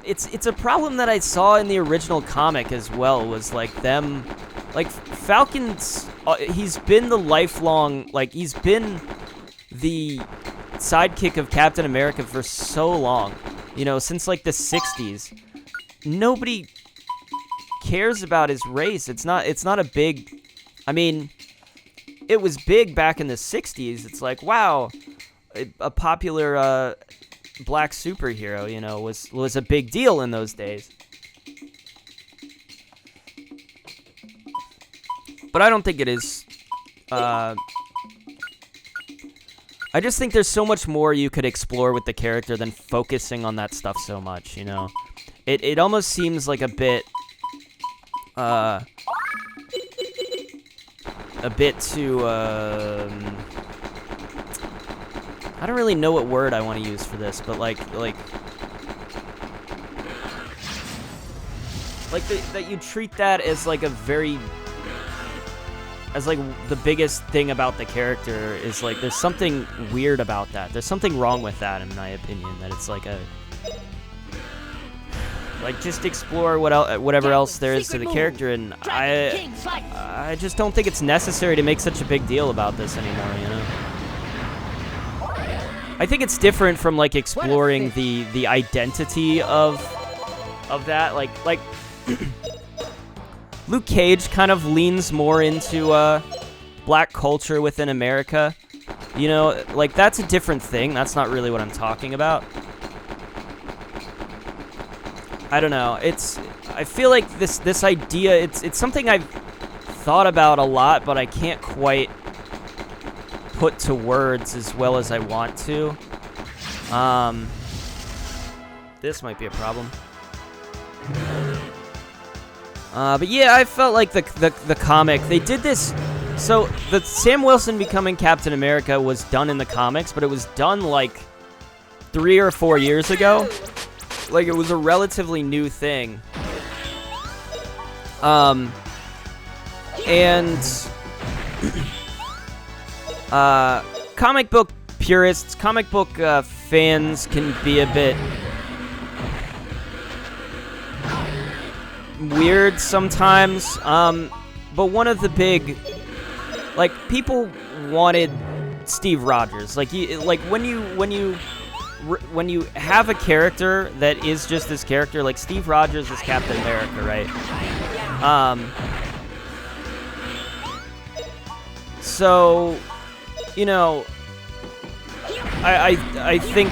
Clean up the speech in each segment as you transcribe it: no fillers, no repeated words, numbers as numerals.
It's a problem that I saw in the original comic as well, was like them, like Falcon's, he's been the lifelong, like he's been the sidekick of Captain America for so long, you know, since like the 60s. Nobody cares about his race. It's not a big, I mean, it was big back in the 60s. It's like, wow, a popular black superhero, you know, was a big deal in those days. But I don't think it is. I just think there's so much more you could explore with the character than focusing on that stuff so much, you know? It almost seems like a bit too, I don't really know what word I want to use for this, but like that you treat that as like a very, as like the biggest thing about the character is like there's something weird about that. There's something wrong with that, in my opinion. That it's like a, like, just explore whatever else there is to the character, and I just don't think it's necessary to make such a big deal about this anymore, you know? I think it's different from, like, exploring the identity of that, like Luke Cage kind of leans more into black culture within America, you know? Like, that's a different thing. That's not really what I'm talking about. I don't know. I feel like this idea, it's something I've thought about a lot, but I can't quite put to words as well as I want to. This might be a problem. But yeah, I felt like the comic, they did this. So the Sam Wilson becoming Captain America was done in the comics, but it was done like 3 or 4 years ago. Like, it was a relatively new thing. And comic book purists, comic book fans can be a bit weird sometimes. But one of the big, like, people wanted Steve Rogers. Like, when you have a character that is just this character, like Steve Rogers is Captain America, right? So, you know, I think,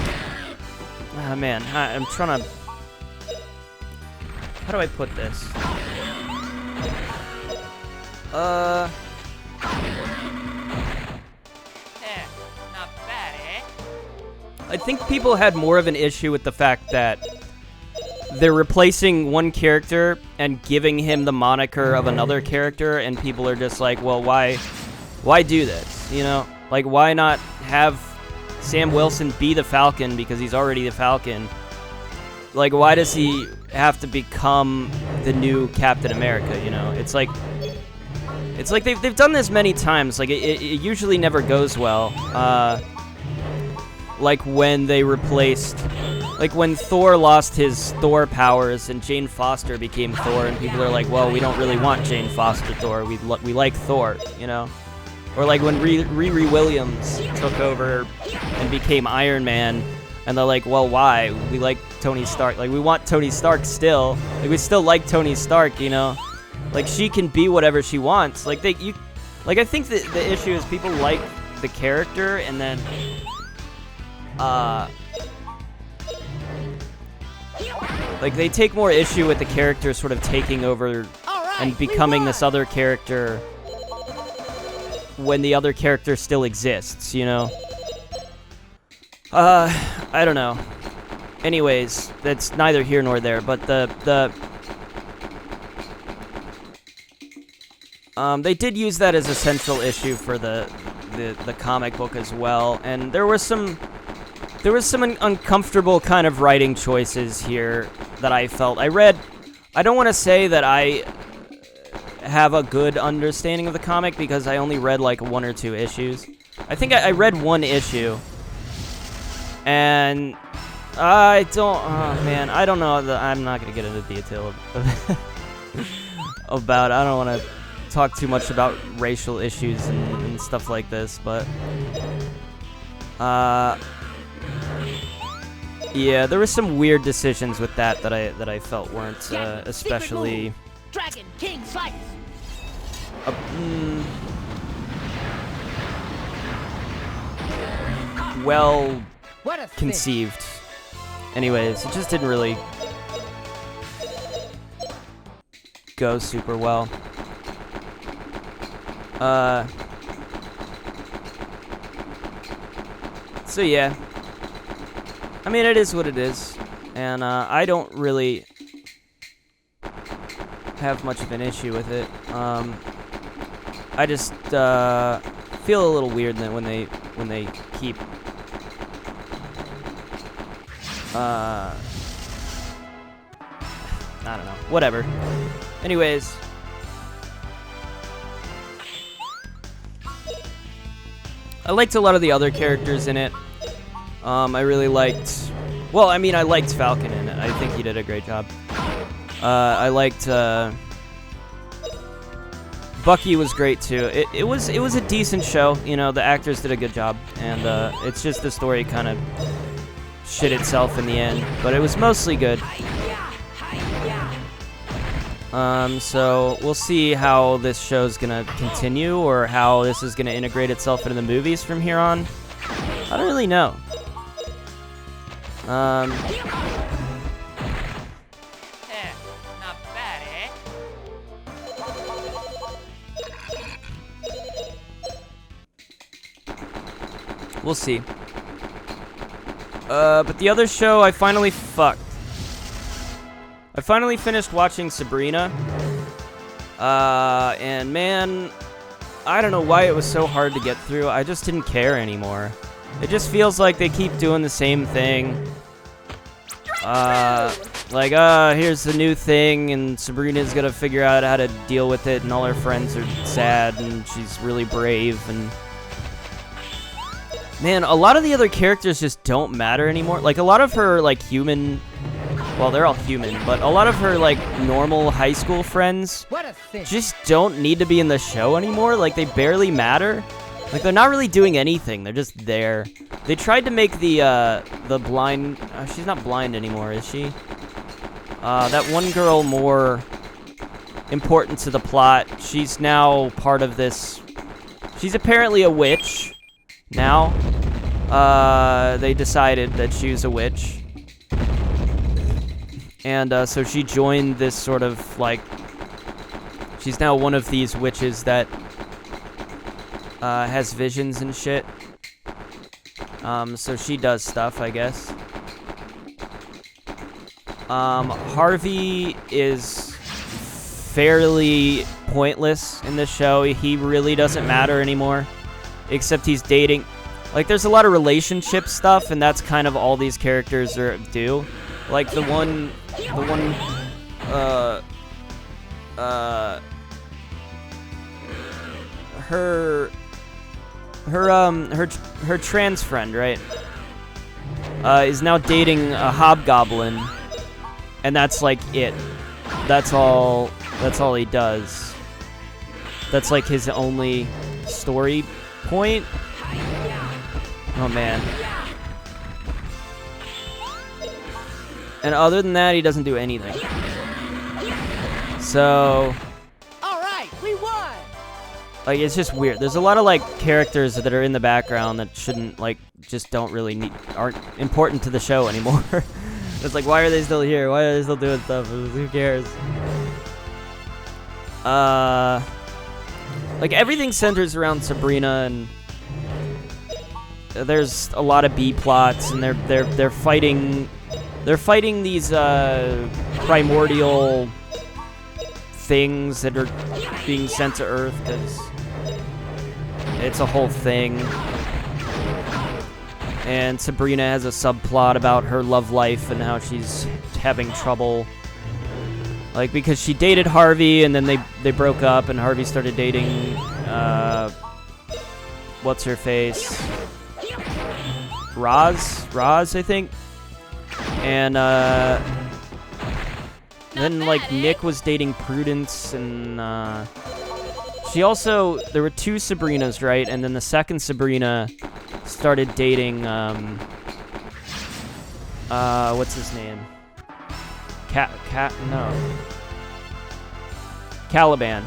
oh man, I'm trying to, how do I put this? I think people had more of an issue with the fact that they're replacing one character and giving him the moniker of another character, and people are just like, well, why do this? You know? Like, why not have Sam Wilson be the Falcon because he's already the Falcon? Like, why does he have to become the new Captain America, you know? It's like they've done this many times. Like, it usually never goes well. Like when they replaced, like when Thor lost his Thor powers and Jane Foster became Thor, and people are like, well, we don't really want Jane Foster Thor. We like Thor, you know? Or like when Riri Williams took over and became Iron Man, and they're like, well, why? We like Tony Stark. Like, we want Tony Stark still. Like, we still like Tony Stark, you know? Like, she can be whatever she wants. Like, I think that the issue is people like the character, and then like, they take more issue with the character sort of taking over and becoming this other character when the other character still exists, you know? I don't know. Anyways, that's neither here nor there, but they did use that as a central issue for the comic book as well, and there was some uncomfortable kind of writing choices here that I felt. I don't want to say that I have a good understanding of the comic because I only read like 1 or 2 issues. I think I read 1 issue, and I don't. Oh man, I don't know. I'm not gonna get into detail about. I don't want to talk too much about racial issues and stuff like this, but yeah, there were some weird decisions with that I felt weren't especially Dragon King Slice. Well What a conceived. Anyways, it just didn't really go super well. So yeah. I mean, it is what it is. And I don't really have much of an issue with it. I just feel a little weird that when they keep I don't know. Whatever. Anyways. I liked a lot of the other characters in it. I really liked... Well, I mean, I liked Falcon in it. I think he did a great job. I liked... Bucky was great, too. It was a decent show. You know, the actors did a good job. And it's just the story kind of shit itself in the end. But it was mostly good. So we'll see how this show's gonna continue or how this is gonna integrate itself into the movies from here on. I don't really know. Not bad, eh? We'll see. But the other show I finally finished watching Sabrina. And man, I don't know why it was so hard to get through. I just didn't care anymore. It just feels like they keep doing the same thing. Here's the new thing, and Sabrina's gonna figure out how to deal with it, and all her friends are sad, and she's really brave, and... Man, a lot of the other characters just don't matter anymore. Like, a lot of her, like, human... Well, they're all human, but a lot of her, like, normal high school friends just don't need to be in the show anymore. Like, they barely matter. Like, they're not really doing anything. They're just there. They tried to make the blind... she's not blind anymore, is she? That one girl more important to the plot. She's now part of this... She's apparently a witch now. They decided that she was a witch. And so she joined this sort of, like... She's now one of these witches that... has visions and shit. So she does stuff, I guess. Harvey is fairly pointless in this show. He really doesn't matter anymore. Except he's dating... Like, there's a lot of relationship stuff, and that's kind of all these characters do. Like, her trans friend, right, is now dating a hobgoblin, and that's like it. That's all he does. That's like his only story point. Oh man. And other than that, he doesn't do anything. So... Alright, we won! Like, it's just weird. There's a lot of, like, characters that are in the background that shouldn't, like, just don't really aren't important to the show anymore. It's like, why are they still here? Why are they still doing stuff? Who cares? Like, everything centers around Sabrina, and there's a lot of B plots, and they're fighting these primordial things that are being sent to Earth, because it's a whole thing. And Sabrina has a subplot about her love life and how she's having trouble. Like, because she dated Harvey, and then they broke up, and Harvey started dating, what's her face? Roz, I think? And then like Nick was dating Prudence, and she also, there were 2 Sabrinas, right? And then the second Sabrina started dating what's his name? Caliban.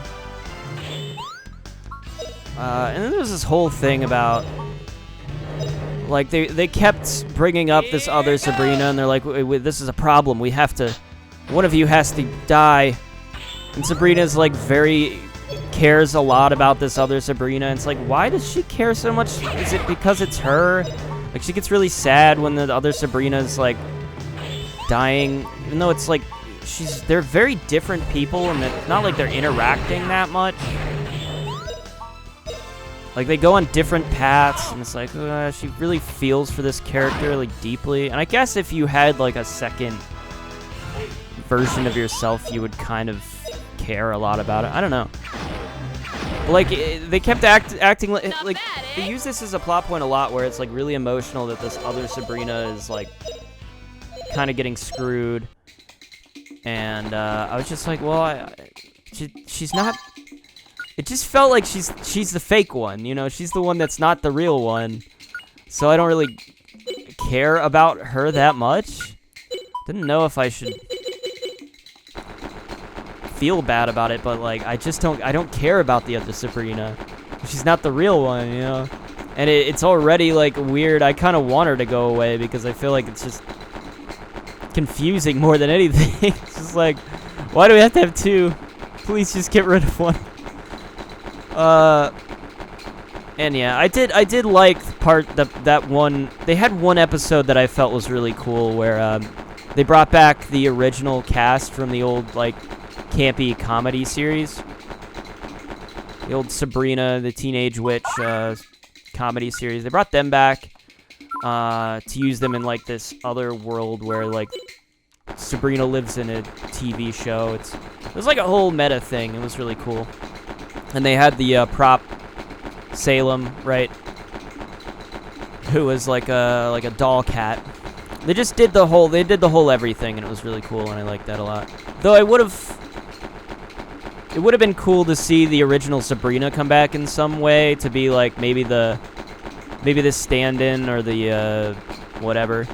And then there was this whole thing about, like, they kept bringing up this other Sabrina, and they're like, this is a problem. We have to, one of you has to die. And Sabrina's, like, cares a lot about this other Sabrina. And it's like, why does she care so much? Is it because it's her? Like, she gets really sad when the other Sabrina's, like, dying. Even though it's, like, they're very different people, and it's not like they're interacting that much. Like, they go on different paths, and it's like, she really feels for this character, like, deeply. And I guess if you had, like, a second version of yourself, you would kind of care a lot about it. I don't know. But, like, they kept acting like they use this as a plot point a lot, where it's, like, really emotional that this other Sabrina is, like, kind of getting screwed. And I was just like, well, she's not... It just felt like she's the fake one, you know? She's the one that's not the real one. So I don't really care about her that much. Didn't know if I should feel bad about it, but, like, I don't care about the other Sabrina. She's not the real one, you know? And it's already, like, weird. I kind of want her to go away because I feel like it's just confusing more than anything. It's just like, why do we have to have 2? Please just get rid of one. And yeah, I did like that one. They had one episode that I felt was really cool where they brought back the original cast from the old, like, campy comedy series. The old Sabrina the Teenage Witch comedy series. They brought them back to use them in, like, this other world where, like, Sabrina lives in a TV show. It was like a whole meta thing. It was really cool. And they had the prop Salem, right? Who was like a doll cat. They just did the whole everything, and it was really cool, and I liked that a lot. Though it would have been cool to see the original Sabrina come back in some way, to be like maybe the stand-in or the whatever.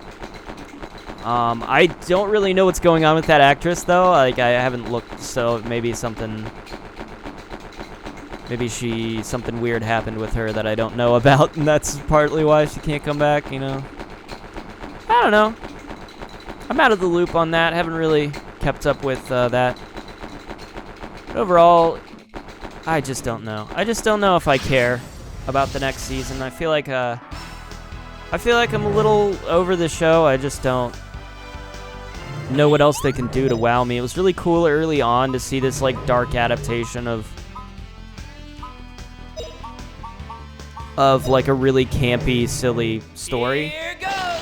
I don't really know what's going on with that actress though. Like, I haven't looked, so maybe something weird happened with her that I don't know about, and that's partly why she can't come back, you know? I don't know. I'm out of the loop on that. Haven't really kept up with that. But overall, I just don't know. I just don't know if I care about the next season. I feel like I'm a little over the show. I just don't know what else they can do to wow me. It was really cool early on to see this, like, dark adaptation of like a really campy, silly story. Here goes.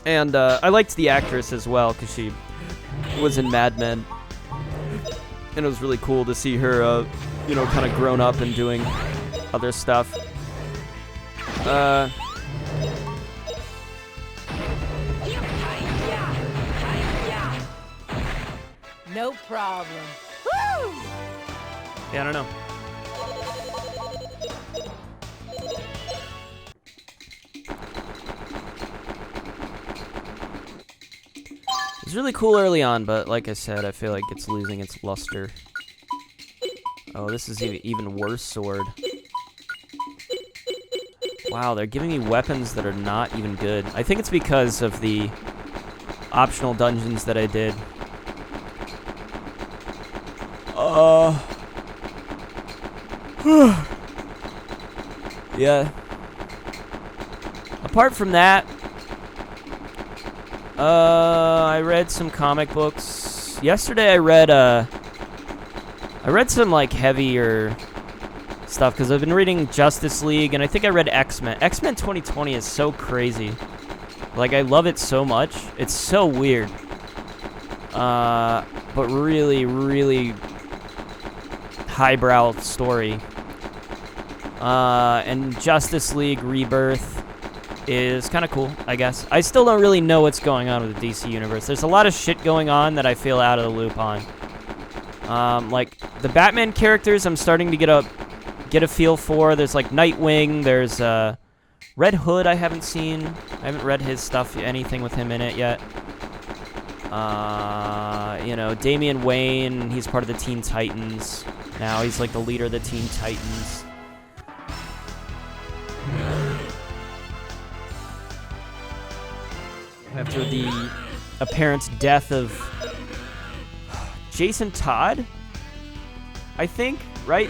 And I liked the actress as well, because she was in Mad Men. And it was really cool to see her, you know, kind of grown up and doing other stuff. No problem. Woo! Yeah, I don't know. It was really cool early on, but like I said, I feel like it's losing its luster. Oh, this is even worse sword. Wow, they're giving me weapons that are not even good. I think it's because of the optional dungeons that I did. Yeah. Apart from that, I read some comic books. Yesterday I read some, like, heavier stuff, because I've been reading Justice League, and I think I read X-Men. X-Men 2020 is so crazy. Like, I love it so much. It's so weird. But really, really highbrow story. And Justice League Rebirth is kind of cool, I guess. I still don't really know what's going on with the DC universe. There's a lot of shit going on that I feel out of the loop on. Like the Batman characters, I'm starting to get a feel for. There's like Nightwing. There's Red Hood. I haven't seen. I haven't read his stuff, anything with him in it yet. You know, Damian Wayne. He's part of the Teen Titans now. He's like the leader of the Teen Titans. After the apparent death of Jason Todd, I think, right?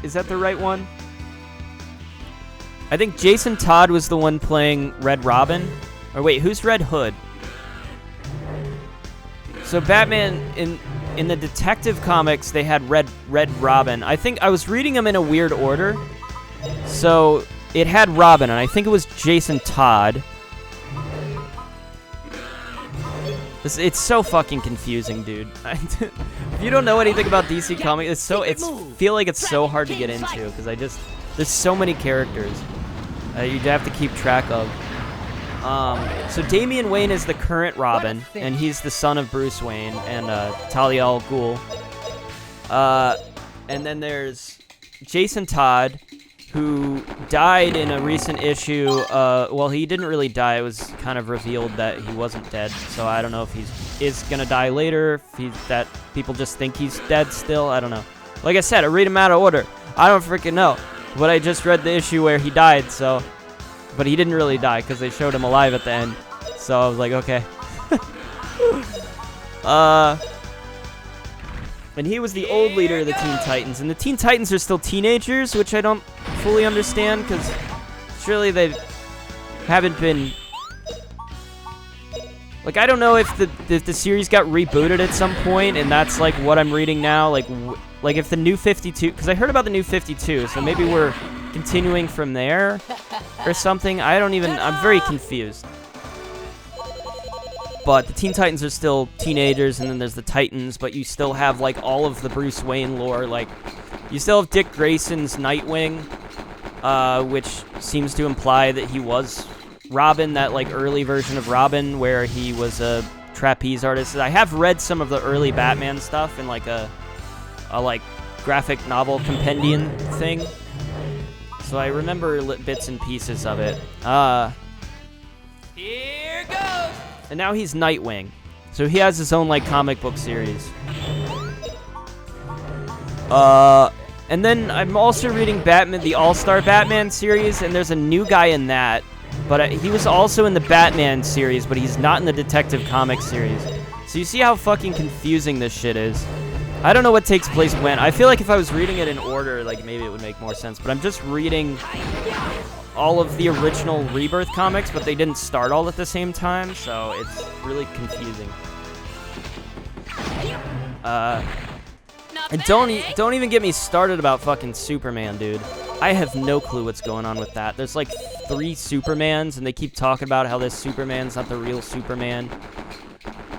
Is that the right one? I think Jason Todd was the one playing Red Robin. Or wait, who's Red Hood? So Batman, in the Detective Comics, they had Red Robin. I think I was reading them in a weird order. So it had Robin, and I think it was Jason Todd. It's so fucking confusing, dude. If you don't know anything about DC Comics, feel like it's so hard to get into because there's so many characters you have to keep track of. So Damian Wayne is the current Robin, and he's the son of Bruce Wayne and Talia al Ghul. And then there's Jason Todd, who died in a recent issue. Well, he didn't really die. It was kind of revealed that he wasn't dead. So I don't know if he is gonna die later. That people just think he's dead still. I don't know. Like I said, I read him out of order. I don't freaking know. But I just read the issue where he died. So, but he didn't really die because they showed him alive at the end. So I was like, okay. And he was the old leader of the Teen Titans. And the Teen Titans are still teenagers, which I don't fully understand, because surely they haven't been... Like, I don't know if the series got rebooted at some point, and that's, like, what I'm reading now. Like if the New 52... Because I heard about the New 52, so maybe we're continuing from there or something. I'm very confused. But the Teen Titans are still teenagers, and then there's the Titans, but you still have, like, all of the Bruce Wayne lore. Like, you still have Dick Grayson's Nightwing, which seems to imply that he was Robin, that, like, early version of Robin, where he was a trapeze artist. I have read some of the early Batman stuff in, like, a graphic novel compendium thing. So I remember bits and pieces of it. Here goes! And now he's Nightwing. So he has his own, like, comic book series. And then I'm also reading Batman, the All-Star Batman series, and there's a new guy in that. But he was also in the Batman series, but he's not in the Detective Comics series. So you see how fucking confusing this shit is. I don't know what takes place when. I feel like if I was reading it in order, like, maybe it would make more sense. But I'm just reading all of the original Rebirth comics, but they didn't start all at the same time, so it's really confusing. And don't even get me started about fucking Superman, dude. I have no clue what's going on with that. There's like 3 Supermans, and they keep talking about how this Superman's not the real Superman.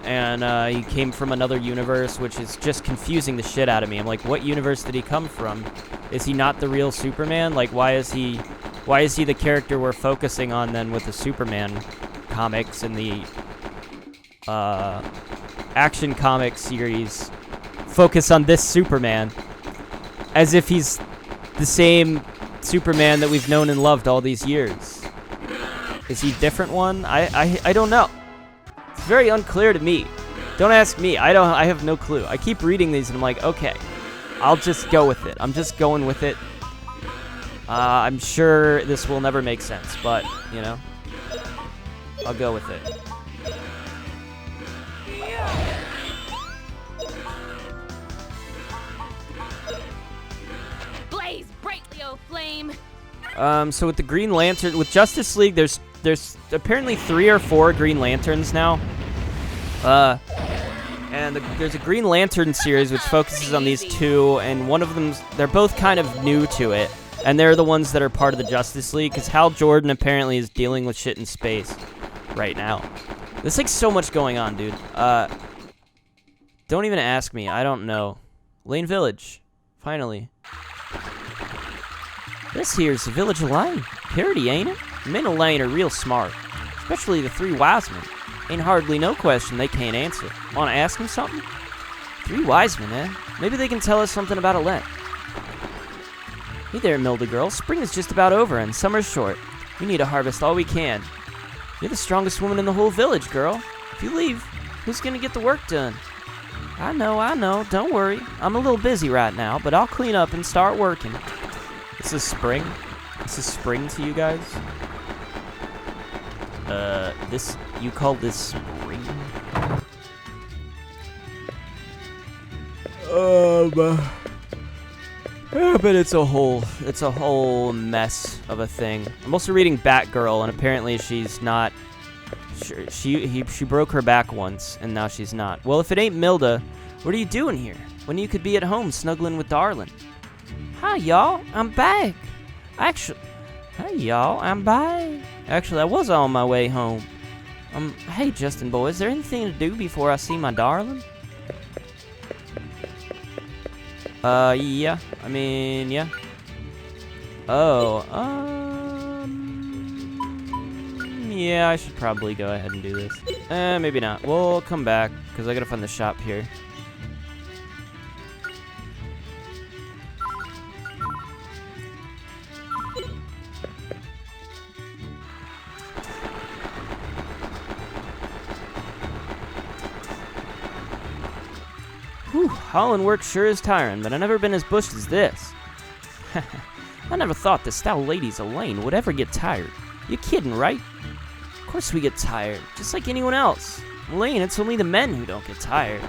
And he came from another universe, which is just confusing the shit out of me. I'm like, what universe did he come from? Is he not the real Superman? Like, why is he the character we're focusing on then with the Superman comics and the Action Comics series focus on this Superman as if he's the same Superman that we've known and loved all these years? Is he a different one? I don't know. It's very unclear to me. Don't ask me. I have no clue. I keep reading these and I'm like, okay, I'll just go with it. I'm just going with it. I'm sure this will never make sense, but, you know, I'll go with it. Blaze brightly, oh flame. So with the Green Lantern, with Justice League, there's apparently 3 or 4 Green Lanterns now. And there's a Green Lantern series which focuses on these 2, and one of them, they're both kind of new to it. And they're the ones that are part of the Justice League, because Hal Jordan apparently is dealing with shit in space right now. There's like so much going on, dude. Don't even ask me. I don't know. Laine Village. Finally. This here's the Village of Laine. Parody, ain't it? Men of Laine are real smart, especially the three wise men. Ain't hardly no question they can't answer. Wanna ask them something? Three wise men, eh? Maybe they can tell us something about Alette. Hey there, Milda girl. Spring is just about over and summer's short. We need to harvest all we can. You're the strongest woman in the whole village, girl. If you leave, who's gonna get the work done? I know. Don't worry. I'm a little busy right now, but I'll clean up and start working. This is spring? This is spring to you guys? You call this spring? Yeah, but it's a whole mess of a thing. I'm also reading Batgirl, and apparently she's not. She broke her back once, and now she's not. Well, if it ain't Milda, what are you doing here? When you could be at home snuggling with Darlin'? Hi, y'all. I'm back. Hey, y'all. I'm back. Actually, I was on my way home. Hey, Justin boy, is there anything to do before I see my darling? Yeah. I mean, yeah. Oh, yeah, I should probably go ahead and do this. Maybe not. We'll come back, because I gotta find the shop here. Whew, hauling work sure is tiring, but I've never been as bushed as this. I never thought the stout ladies of Laine would ever get tired. You kidding, right? Of course we get tired, just like anyone else. Laine, it's only the men who don't get tired.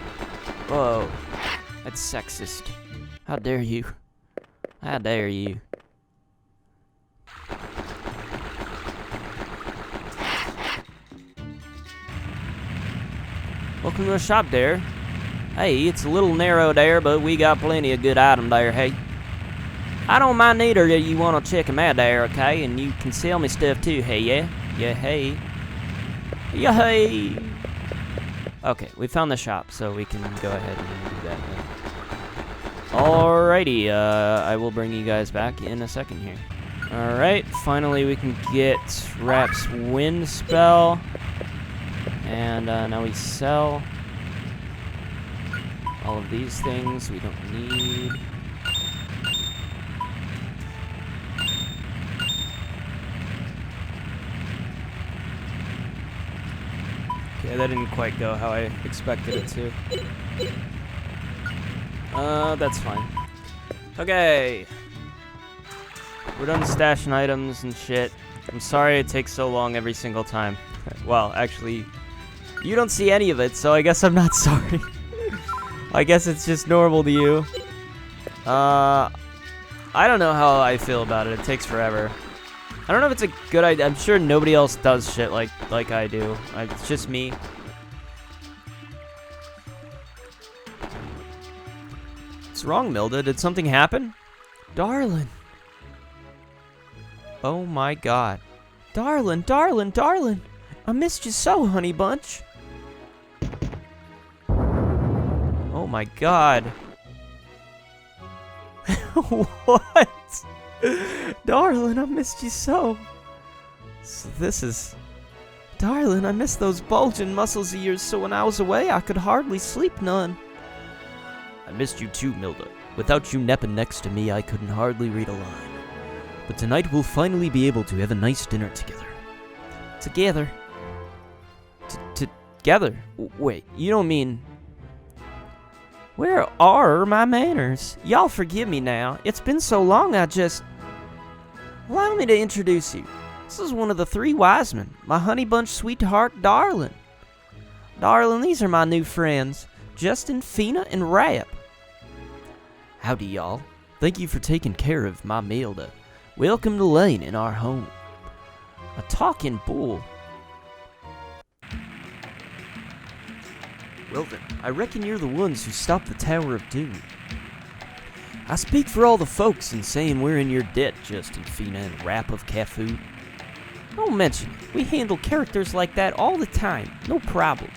Whoa, that's sexist. How dare you? How dare you? Welcome to the shop, there. Hey, it's a little narrow there, but we got plenty of good items there, hey. I don't mind neither if you want to check them out there, okay? And you can sell me stuff too, hey, yeah? Yeah, hey. Yeah, hey. Okay, we found the shop, so we can go ahead and do that then. Alrighty, I will bring you guys back in a second here. Alright, finally we can get Rap's Wind Spell. And now we sell all of these things we don't need. Okay, that didn't quite go how I expected it to. That's fine. Okay. We're done stashing items and shit. I'm sorry it takes so long every single time. Well, actually, you don't see any of it, so I guess I'm not sorry. I guess it's just normal to you. I don't know how I feel about it. It takes forever. I don't know if it's a good idea. I'm sure nobody else does shit like I do. It's just me. What's wrong, Milda? Did something happen? Darlin'. Oh my god. Darlin'. I missed you so, honey bunch. Oh my god. What? Darlin', I missed you so. So this is... Darlin', I missed those bulging muscles of yours, so when I was away, I could hardly sleep none. I missed you too, Milda. Without you napping next to me, I couldn't hardly read a line. But tonight we'll finally be able to have a nice dinner together. Together? Together? Wait, you don't mean... Where are my manners? Y'all forgive me now. It's been so long I just... Allow me to introduce you. This is one of the three wise men, my honey bunch sweetheart, Darlin'. Darlin', these are my new friends, Justin, Fina, and Rap. Howdy, y'all. Thank you for taking care of my Milda. Welcome to Laine in our home. A talking bull. Well then, I reckon you're the ones who stopped the Tower of Doom. I speak for all the folks in saying we're in your debt, Justin, Fina, and Rap of Cafu. Don't mention it. We handle characters like that all the time. No problem.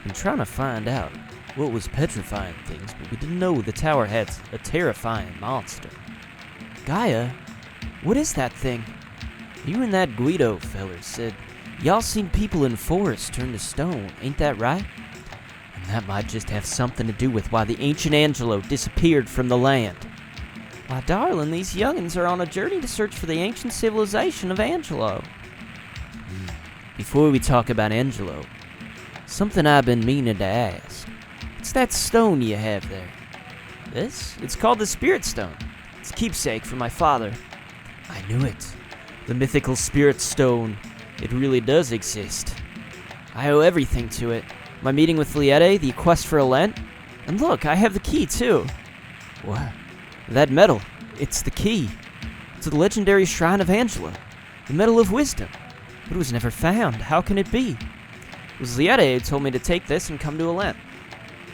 Been trying to find out what was petrifying things, but we didn't know the tower had a terrifying monster. Gaia? What is that thing? You and that Guido feller said y'all seen people in forest turn to stone, ain't that right? And that might just have something to do with why the ancient Angelo disappeared from the land. Why, darling, these youngins are on a journey to search for the ancient civilization of Angelo. Before we talk about Angelo, something I've been meaning to ask. What's that stone you have there? This? It's called the Spirit Stone. It's a keepsake from my father. I knew it. The mythical Spirit Stone. It really does exist. I owe everything to it. My meeting with Liette, the quest for Laine, and look, I have the key too. What? That medal. It's the key. It's the legendary shrine of Angelo. The medal of wisdom. But it was never found. How can it be? It was Liette who told me to take this and come to Laine.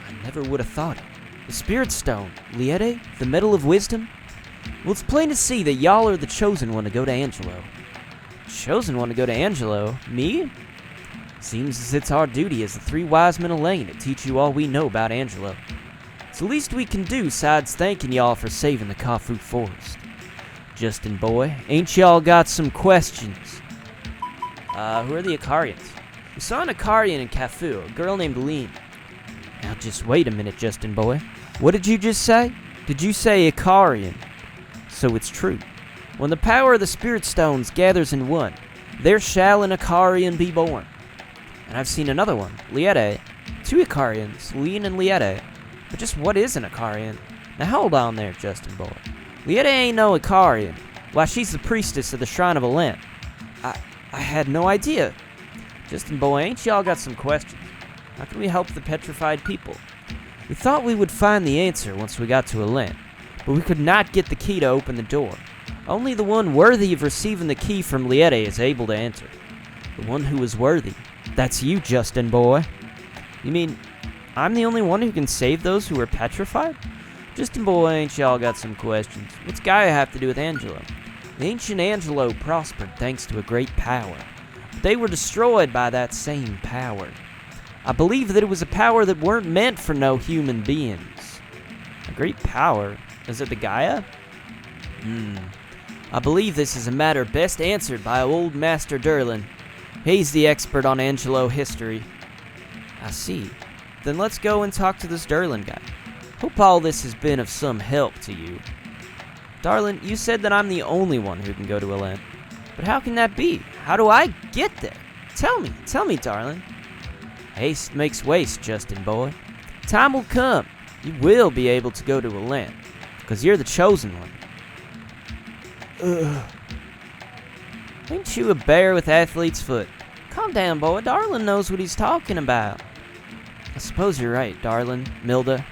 I never would have thought it. The Spirit Stone, Liette, the medal of wisdom. Well, it's plain to see that y'all are the chosen one to go to Angelo. Chosen one to go to Angelo? Me? Seems as it's our duty as the three wise men of Laine to teach you all we know about Angelo. It's the least we can do, sides thanking y'all for saving the Kafue Forest. Justin boy, ain't y'all got some questions? Who are the Icarians? We saw an Icarian in Kafue, a girl named Laine. Now just wait a minute, Justin boy. What did you just say? Did you say Icarian? So it's true. When the power of the Spirit Stones gathers in one, there shall an Icarian be born. And I've seen another one, Liette. Two Icarians, Laine and Liette. But just what is an Icarian? Now hold on there, Justin boy. Liette ain't no Icarian. Why, she's the priestess of the Shrine of Laine. I had no idea. Justin boy, ain't y'all got some questions? How can we help the petrified people? We thought we would find the answer once we got to Laine, but we could not get the key to open the door. Only the one worthy of receiving the key from Liette is able to enter. The one who is worthy. That's you, Justin boy. You mean I'm the only one who can save those who are petrified? Justin boy, ain't y'all got some questions? What's Gaia have to do with Angelo? The ancient Angelo prospered thanks to a great power. But they were destroyed by that same power. I believe that it was a power that weren't meant for no human beings. A great power? Is it the Gaia? I believe this is a matter best answered by old Master Durlin. He's the expert on Angelo history. I see. Then let's go and talk to this Durlin guy. Hope all this has been of some help to you. Darlin, you said that I'm the only one who can go to Laine. But how can that be? How do I get there? Tell me, darling. Haste makes waste, Justin boy. Time will come. You will be able to go to Laine, because you're the chosen one. Ain't you a bear with athlete's foot? Calm down, boy. Darlin knows what he's talking about. I suppose you're right, Darlin, Milda.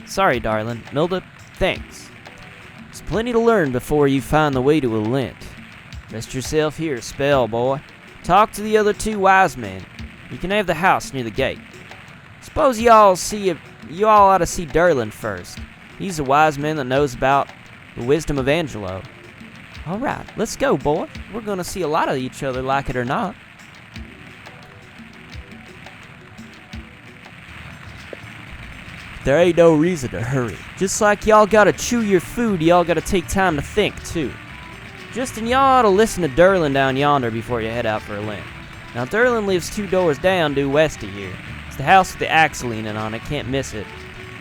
Sorry, Darlin, Milda, thanks. There's plenty to learn before you find the way to Laine. Rest yourself here a spell, boy. Talk to the other two wise men. You can have the house near the gate. Suppose y'all ought to see Durlin first. He's a wise man that knows about the wisdom of Angelo. All right, let's go, boy. We're gonna see a lot of each other, like it or not. There ain't no reason to hurry. Just like y'all gotta chew your food, y'all gotta take time to think, too. Justin, y'all ought to listen to Durlin down yonder before you head out for Laine. Now, Durlin lives 2 doors down due west of here. It's the house with the axe leaning on it, can't miss it.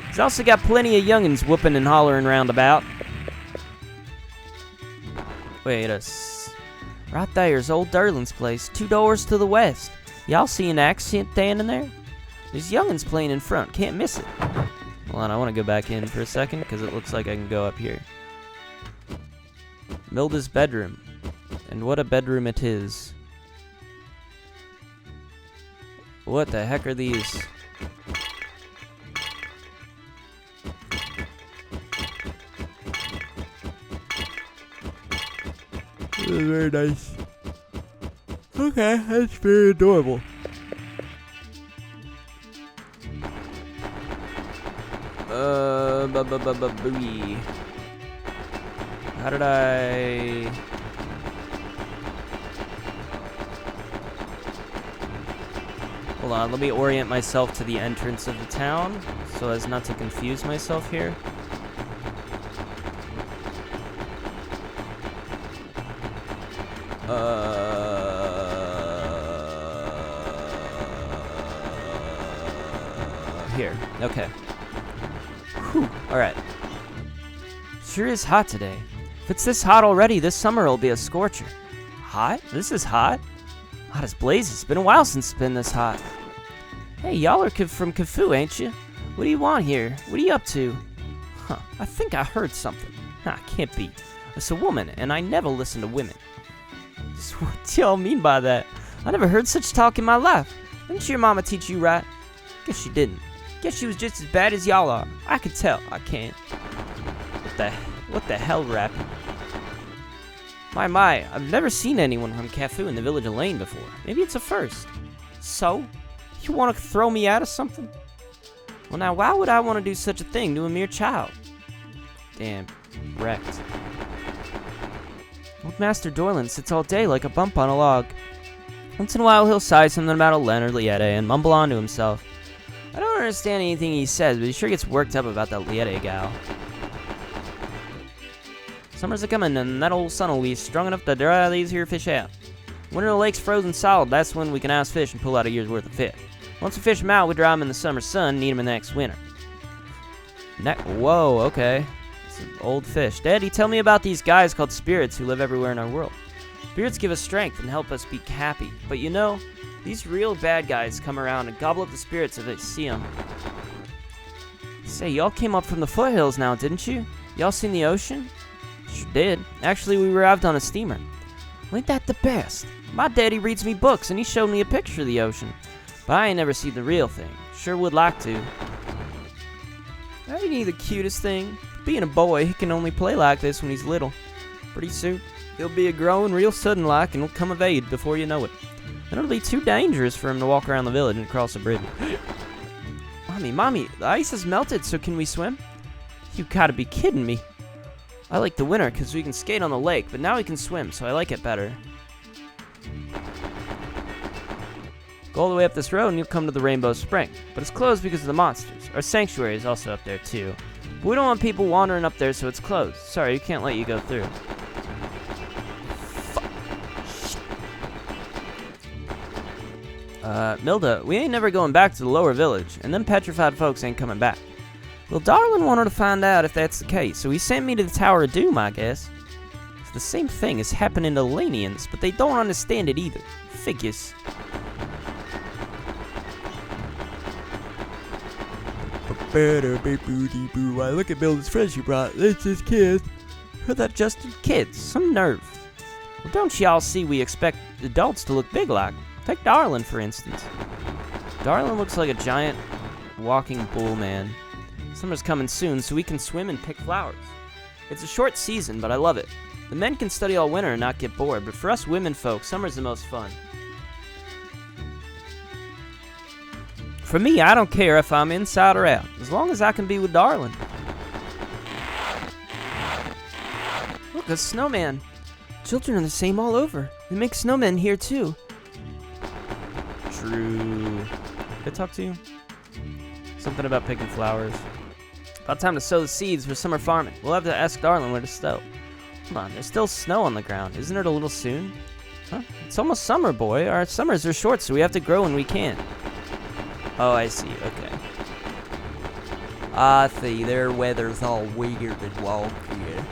He's also got plenty of youngins whooping and hollering round about. Right there's old Durlin's place, 2 doors to the west. Y'all see an axe standing there? There's youngins playing in front, can't miss it. Hold on, I want to go back in for a second, because it looks like I can go up here. Milda's bedroom. And what a bedroom it is. What the heck are these? Very nice. Okay, that's very adorable. Booey. How did I... Hold on, let me orient myself to the entrance of the town, so as not to confuse myself here. Here. Okay. Whew. Alright. Sure is hot today. If it's this hot already, this summer will be a scorcher. Hot? This is hot? Hot as blazes. It's been a while since it's been this hot. Hey, y'all are from Khufu, ain't you? What do you want here? What are you up to? Huh. I think I heard something. Nah, can't be. It's a woman, and I never listen to women. Just what do y'all mean by that? I never heard such talk in my life. Didn't your mama teach you right? Guess she didn't. Guess she was just as bad as y'all are. I can tell. I can't. What the hell, Rap? My, I've never seen anyone from Khufu in the village of Laine before. Maybe it's a first. So? You want to throw me out of something? Well, now, why would I want to do such a thing to a mere child? Damn. Wrecked. Old Master Dorlin sits all day like a bump on a log. Once in a while, he'll sigh something about a Leonard Liette and mumble on to himself. I don't understand anything he says, but he sure gets worked up about that Liette gal. Summer's a-comin', and that old sun'll be strong enough to dry these here fish out. When the lake's frozen solid, that's when we can house fish and pull out a year's worth of fish. Once we fish them out, we dry them in the summer sun and eat them in the next winter. Whoa, okay. It's an old fish. Daddy, tell me about these guys called spirits who live everywhere in our world. Spirits give us strength and help us be happy. But you know, these real bad guys come around and gobble up the spirits if they see them. Say, y'all came up from the foothills now, didn't you? Y'all seen the ocean? Sure did. Actually, we arrived on a steamer. Ain't that the best? My daddy reads me books, and he showed me a picture of the ocean. But I ain't never seen the real thing. Sure would like to. Ain't he the cutest thing? Being a boy, he can only play like this when he's little. Pretty soon, he'll be a growing real sudden-like, and he'll come of age before you know it. Then it'll be too dangerous for him to walk around the village and cross a bridge. Mommy, the ice has melted, so can we swim? You gotta be kidding me. I like the winter because we can skate on the lake, but now we can swim, so I like it better. Go all the way up this road and you'll come to the Rainbow Spring, but it's closed because of the monsters. Our sanctuary is also up there too. But we don't want people wandering up there, so it's closed. Sorry, we can't let you go through. Milda, we ain't never going back to the lower village, and them petrified folks ain't coming back. Well, Darlin wanted to find out if that's the case, so he sent me to the Tower of Doom, I guess. It's the same thing as happening to Lainians, but they don't understand it either. Figures. Why, look at Milda's friends you brought. It's just kids. Are that just kids? Some nerve. Well, don't y'all see we expect adults to look big like? Take Darlin, for instance. Darlin looks like a giant walking bull man. Summer's coming soon, so we can swim and pick flowers. It's a short season, but I love it. The men can study all winter and not get bored, but for us women folk, summer's the most fun. For me, I don't care if I'm inside or out, as long as I can be with Darlin. Look, a snowman. Children are the same all over. They make snowmen here, too. True. Can I talk to you? Something about picking flowers. About time to sow the seeds for summer farming. We'll have to ask Darlin where to sow. Come on, there's still snow on the ground. Isn't it a little soon? Huh? It's almost summer, boy. Our summers are short, so we have to grow when we can. Oh, I see. Okay. I see. Their weather's all weird and wonky.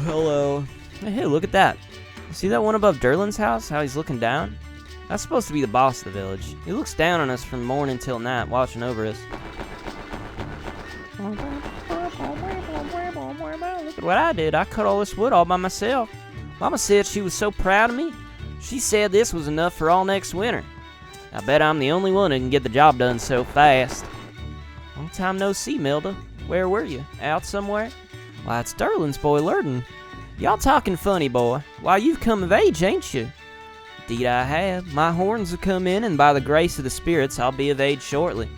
Hello. Hey, look at that. You see that one above Darlin's house? How he's looking down? That's supposed to be the boss of the village. He looks down on us from morning till night, watching over us. Look at what I did. I cut all this wood all by myself. Mama said she was so proud of me. She said this was enough for all next winter. I bet I'm the only one who can get the job done so fast. Long time no see, Milda. Where were you? Out somewhere? Why, it's Darlin's boy, Lurden. Y'all talking funny, boy. Why, you've come of age, ain't you? Indeed I have. My horns have come in, and by the grace of the spirits, I'll be of age shortly.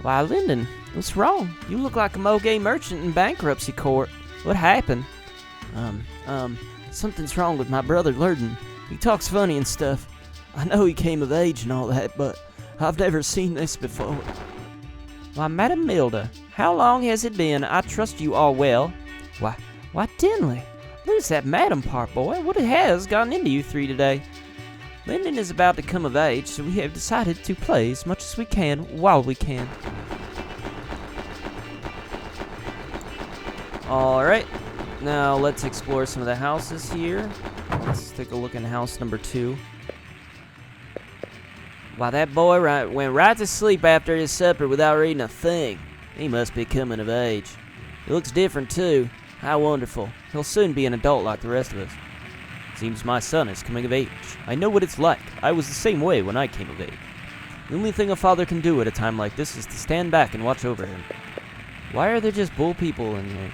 Why, Lyndon, what's wrong? You look like a Mogay merchant in bankruptcy court. What happened? Something's wrong with my brother Lurden. He talks funny and stuff. I know he came of age and all that, but I've never seen this before. Why, Madam Milda, how long has it been? I trust you all well. Why, Dinley, What is that madam part, boy? What has gotten into you three today? Lyndon is about to come of age, so we have decided to play as much as we can while we can. Alright, now let's explore some of the houses here. Let's take a look in house number 2. Wow, that boy went right to sleep after his supper without reading a thing. He must be coming of age. He looks different too. How wonderful. He'll soon be an adult like the rest of us. Seems my son is coming of age. I know what it's like. I was the same way when I came of age. The only thing a father can do at a time like this is to stand back and watch over him. Why are there just bull people in here?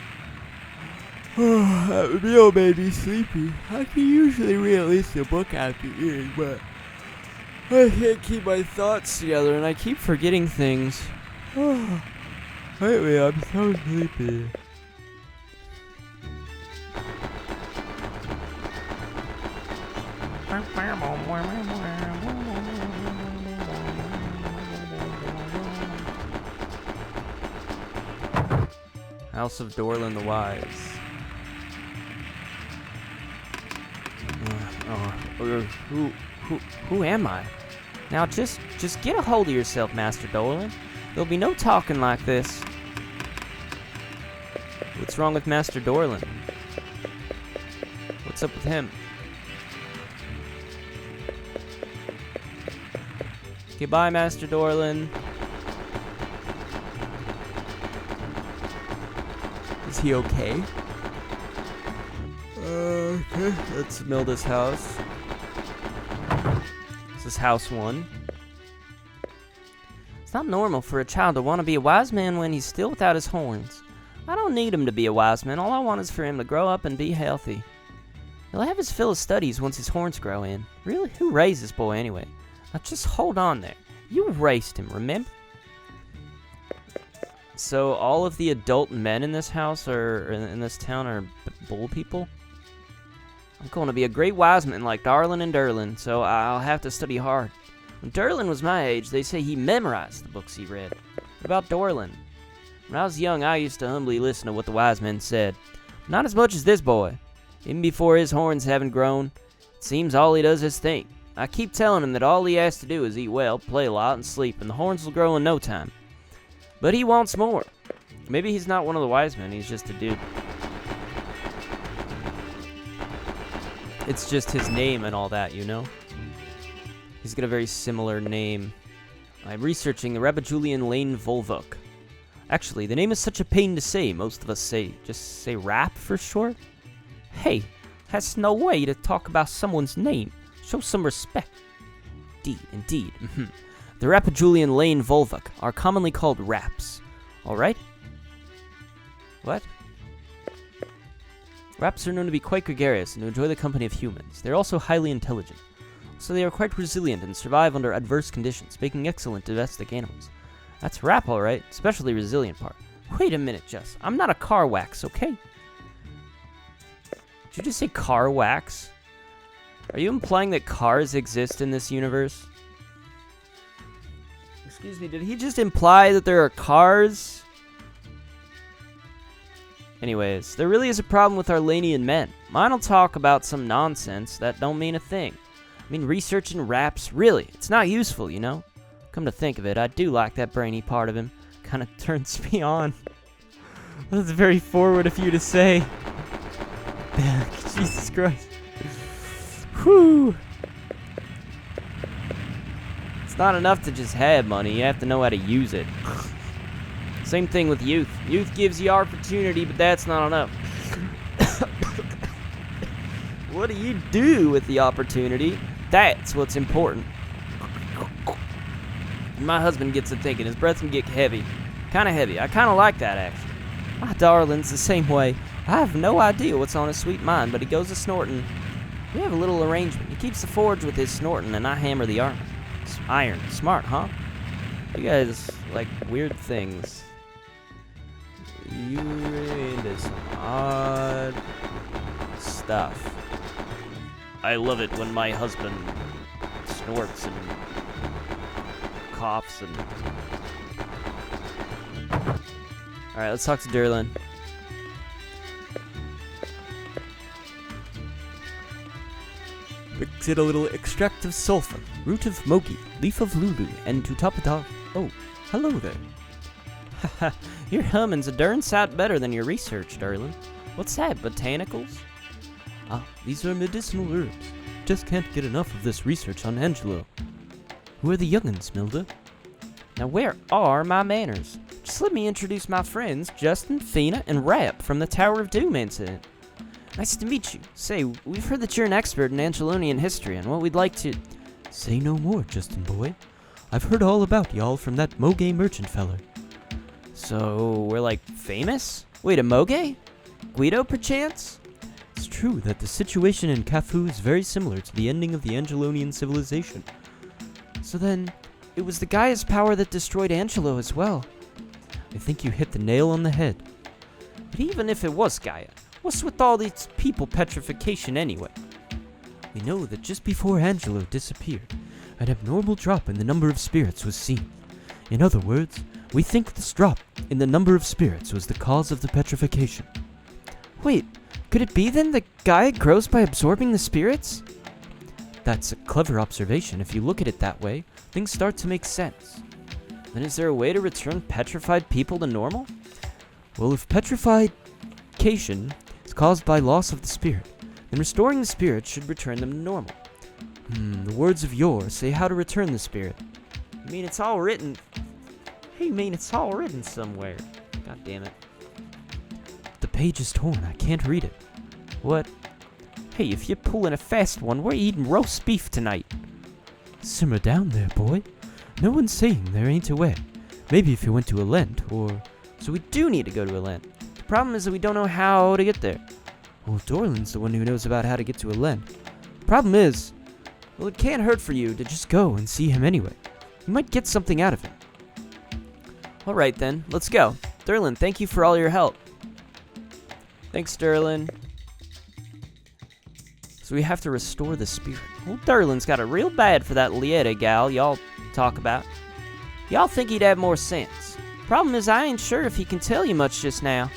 That meal made me sleepy. I can usually read at least a book after eating, but I can't keep my thoughts together and I keep forgetting things. Lately, I'm so sleepy. House of Dorlin the Wise. Who am I? Now just get a hold of yourself, Master Dorlin. There'll be no talking like this. What's wrong with Master Dorlin? What's up with him? Goodbye, Master Dorlin. Is he okay? Okay, let's build this house. This is house 1. It's not normal for a child to want to be a wise man when he's still without his horns. I don't need him to be a wise man. All I want is for him to grow up and be healthy. He'll have his fill of studies once his horns grow in. Really? Who raised this boy anyway? Now just hold on there. You raised him, remember? So all of the adult men in this house or in this town are bull people? I'm going to be a great wise man like Darlin and Durlin, so I'll have to study hard. When Durlin was my age, they say he memorized the books he read. What about Dorlin? When I was young, I used to humbly listen to what the wise men said. Not as much as this boy. Even before his horns haven't grown, it seems all he does is think. I keep telling him that all he has to do is eat well, play a lot, and sleep, and the horns will grow in no time. But he wants more. Maybe he's not one of the wise men, he's just a dude. It's just his name and all that, you know? He's got a very similar name. I'm researching the Rabajulian Laine Volvok. Actually, the name is such a pain to say. Most of us just say Rap for short. Hey, that's no way to talk about someone's name. Show some respect. Indeed. The Rapajulian Laine Volvok are commonly called Raps. Alright? What? Raps are known to be quite gregarious and to enjoy the company of humans. They're also highly intelligent. So they are quite resilient and survive under adverse conditions, making excellent domestic animals. That's Rap, alright, especially resilient part. Wait a minute, Jess. I'm not a car wax, okay? Did you just say car wax? Are you implying that cars exist in this universe? Excuse me, did he just imply that there are cars? Anyways, there really is a problem with our Lainian men. Mine'll talk about some nonsense that don't mean a thing. I mean, researching Raps, really, it's not useful, you know? Come to think of it, I do like that brainy part of him. Kinda turns me on. That's very forward of you to say. Jesus Christ. Whew. It's not enough to just have money, you have to know how to use it. Same thing with youth. Youth gives you opportunity, but that's not enough. What do you do with the opportunity? That's what's important. My husband gets to thinking. His breath can get heavy. Kind of heavy. I kind of like that, actually. My darling's the same way. I have no idea what's on his sweet mind, but he goes to snorting. We have a little arrangement. He keeps the forge with his snorting, and I hammer the armor. It's iron. Smart, huh? You guys like weird things. You really into some odd stuff. I love it when my husband snorts and coughs and... Alright, let's talk to Durlin. Mix in a little extract of sulfur, root of mogi, leaf of lulu, and to top it off. Oh, hello there. Haha, your humming's a darn sight better than your research, darling. What's that, botanicals? Ah, these are medicinal herbs. Just can't get enough of this research on Angelo. Who are the young'uns, Milda? Now where are my manners? Just let me introduce my friends, Justin, Fina, and Rap from the Tower of Doom incident. Nice to meet you. Say, we've heard that you're an expert in Angelonian history, and what we'd like to... Say no more, Justin boy. I've heard all about y'all from that Moge merchant feller. So, we're like famous? Wait, a Moge? Guido, perchance? It's true that the situation in Cafu is very similar to the ending of the Angelonian civilization. So then, it was the Gaia's power that destroyed Angelo as well. I think you hit the nail on the head. But even if it was Gaia, what's with all these people petrification anyway? We know that just before Angelo disappeared, an abnormal drop in the number of spirits was seen. In other words, we think this drop in the number of spirits was the cause of the petrification. Wait, could it be then that Gaia grows by absorbing the spirits? That's a clever observation. If you look at it that way, things start to make sense. Then is there a way to return petrified people to normal? Well, if petrification is caused by loss of the spirit, then restoring the spirit should return them to normal. The words of yore say how to return the spirit. You mean it's all written... Hey, you mean it's all written somewhere. God damn it. The page is torn. I can't read it. What? Hey, if you're pulling a fast one, we're eating roast beef tonight. Simmer down there, boy. No one's saying there ain't a way. Maybe if you went to a Lent, or... So we do need to go to a Lent. The problem is that we don't know how to get there. Well, Dorland's the one who knows about how to get to a Lent. The problem is... Well, it can't hurt for you to just go and see him anyway. You might get something out of him. Alright then, let's go. Durlin, thank you for all your help. Thanks, Durlin. So we have to restore the spirit. Well, Durlin's got it real bad for that Lieta gal y'all talk about. Y'all think he'd have more sense. Problem is, I ain't sure if he can tell you much just now.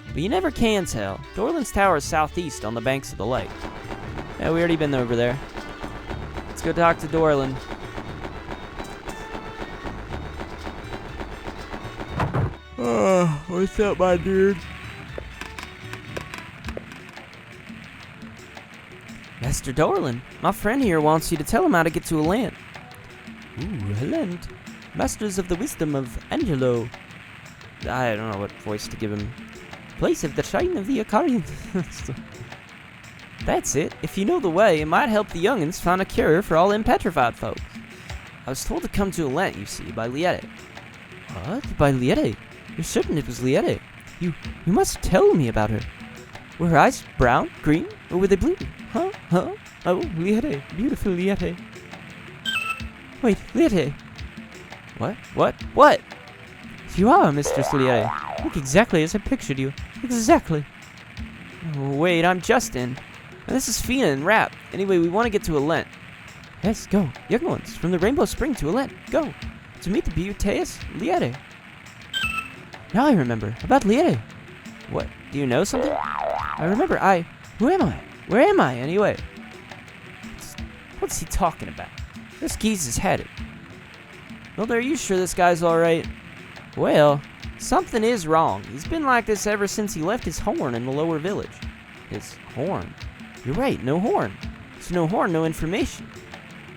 But you never can tell. Dorland's tower is southeast on the banks of the lake. Yeah, we already been over there. Let's go talk to Dorland. What's up, my dude? Master Dorland, my friend here wants you to tell him how to get to a land. Ooh, a land. Masters of the wisdom of Angelo. I don't know what voice to give him. Place of the shrine of the Akarian. That's it. If you know the way, it might help the young'uns find a cure for all them petrified folks. I was told to come to a Lent, you see, by Lieta. What? By Lieta? You're certain it was Lieta? You must tell me about her. Were her eyes brown, green, or were they blue? Huh? Oh, Lieta. Beautiful Lieta. Wait, Lieta. What? You are Mistress Lieta. Look exactly as I pictured you. Exactly. Oh, wait, I'm Justin. And this is Fina and Rap. Anyway, we want to get to a Lent. Yes, go. Young ones, from the Rainbow Spring to a Lent. Go. To meet the beauteous Lieta. Now I remember. About Lieta. What? Do you know something? I remember. Who am I? Where am I, anyway? What's he talking about? This geese is headed. Well, are you sure this guy's alright? Well, something is wrong. He's been like this ever since he left his horn in the lower village. His horn? You're right, no horn. So no horn, no information.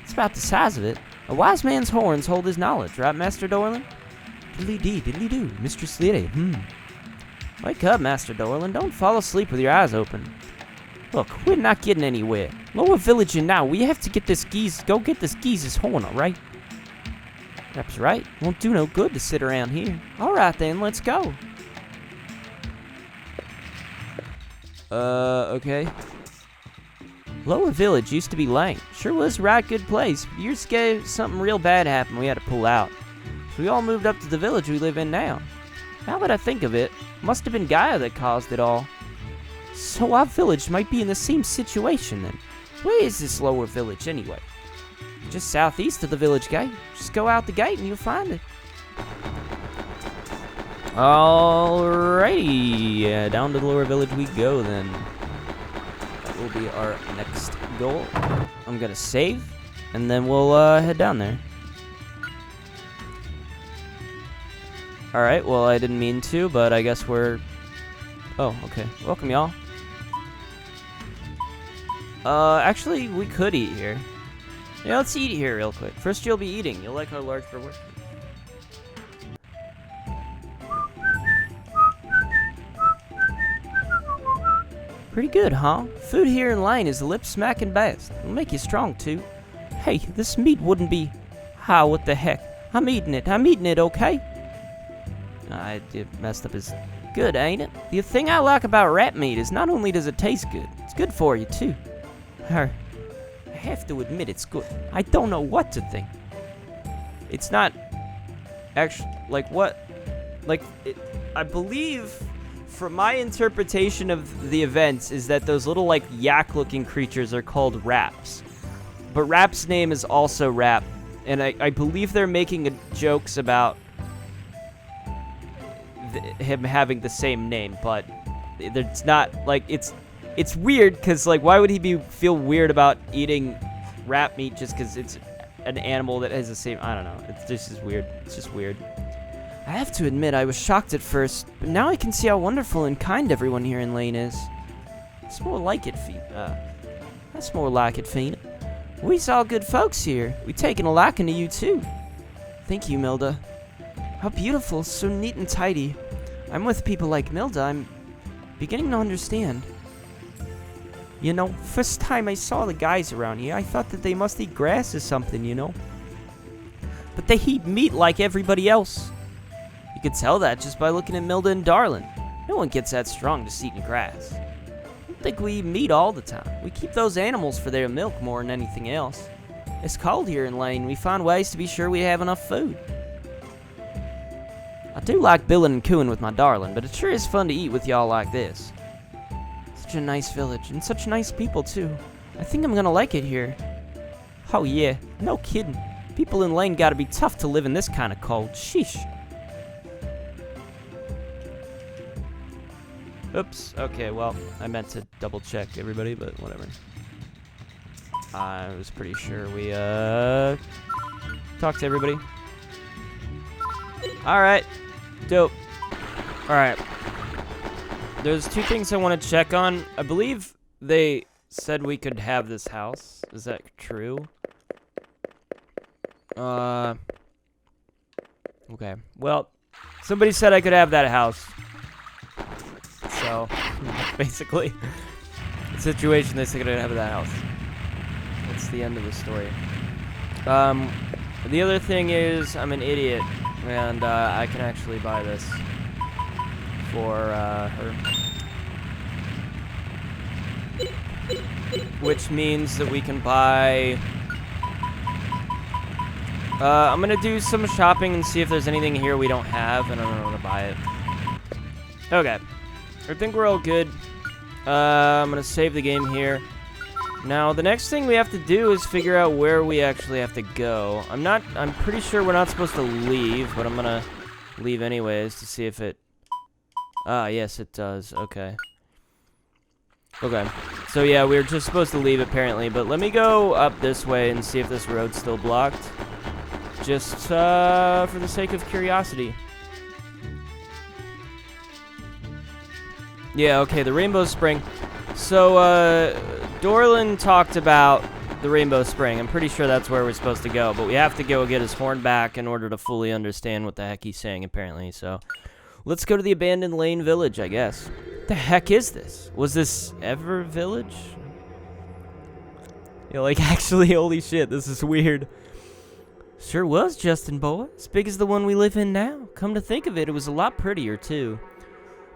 It's about the size of it. A wise man's horns hold his knowledge, right, Master Dorland? Diddly-dee, diddly-doo, Mistress Lieta, Wake up, Master Dorland. Don't fall asleep with your eyes open. Look, we're not getting anywhere. Lower village and now, we have to get this go get this geese's horn, alright? That's right. Won't do no good to sit around here. Alright then, let's go. Okay. Lower village used to be Laine. Sure was a right good place. Years ago, something real bad happened. We had to pull out. So we all moved up to the village we live in now. Now that I think of it, must have been Gaia that caused it all. So our village might be in the same situation then. Where is this lower village anyway? Just southeast of the village gate. Just go out the gate and you'll find it. Alrighty, down to the lower village we go then. will be our next goal. I'm gonna save, and then we'll head down there. Alright, well, I didn't mean to, but I guess we're... Oh, okay. Welcome, y'all. Actually, we could eat here. Yeah, let's eat here real quick. First, you'll be eating. You'll like our large reward. Pretty good, huh? Food here in Laine is the lip-smacking best. It'll make you strong, too. Hey, this meat wouldn't be... How, what the heck? I'm eating it, okay? I messed up his... Good, ain't it? The thing I like about rat meat is not only does it taste good, it's good for you, too. I have to admit it's good. I don't know what to think. It's not... Actually, like, what... Like, I believe... From my interpretation of the events is that those little, like, yak-looking creatures are called raps. But Rap's name is also Rap. And I believe they're making jokes about him having the same name. But it's not, like, it's weird because, like, why would he feel weird about eating rat meat just because it's an animal that has the same... I don't know. It's just weird. It's just weird. I have to admit, I was shocked at first, but now I can see how wonderful and kind everyone here in Laine is. It's more like it, that's more like it, Fina. We's all good folks here. We taken a liking to you, too. Thank you, Milda. How beautiful, so neat and tidy. I'm with people like Milda, I'm beginning to understand. You know, first time I saw the guys around here, I thought that they must eat grass or something, you know? But they eat meat like everybody else. You could tell that just by looking at Milda and Darlin. No one gets that strong just eating grass. I don't think we eat meat all the time. We keep those animals for their milk more than anything else. It's cold here in Laine. We find ways to be sure we have enough food. I do like billing and cooing with my Darlin, but it sure is fun to eat with y'all like this. Such a nice village, and such nice people too. I think I'm gonna like it here. Oh yeah, no kidding. People in Laine gotta be tough to live in this kind of cold. Sheesh. Oops. Okay, well, I meant to double check everybody, but whatever. I was pretty sure we, talked to everybody. Alright. Dope. Alright. There's two things I want to check on. I believe they said we could have this house. Is that true? Okay. Well, somebody said I could have that house. So, basically, the situation, they said I could have that house. That's the end of the story. The other thing is, I'm an idiot, and I can actually buy this for her. Which means that we can buy... I'm gonna do some shopping and see if there's anything here we don't have, and I'm gonna buy it. Okay. I think we're all good. I'm gonna save the game here. Now, the next thing we have to do is figure out where we actually have to go. I'm pretty sure we're not supposed to leave, but I'm gonna leave anyways to see if it... Ah, yes, it does. Okay. Okay. So, yeah, we were just supposed to leave, apparently, but let me go up this way and see if this road's still blocked. Just, for the sake of curiosity. Yeah, okay, the Rainbow Spring. So, Dorlin talked about the Rainbow Spring. I'm pretty sure that's where we're supposed to go, but we have to go get his horn back in order to fully understand what the heck he's saying, apparently. So, let's go to the abandoned Laine village, I guess. What the heck is this? Was this ever village? Yeah, like, actually, holy shit, this is weird. Sure was, Justin boy. As big as the one we live in now. Come to think of it, it was a lot prettier, too.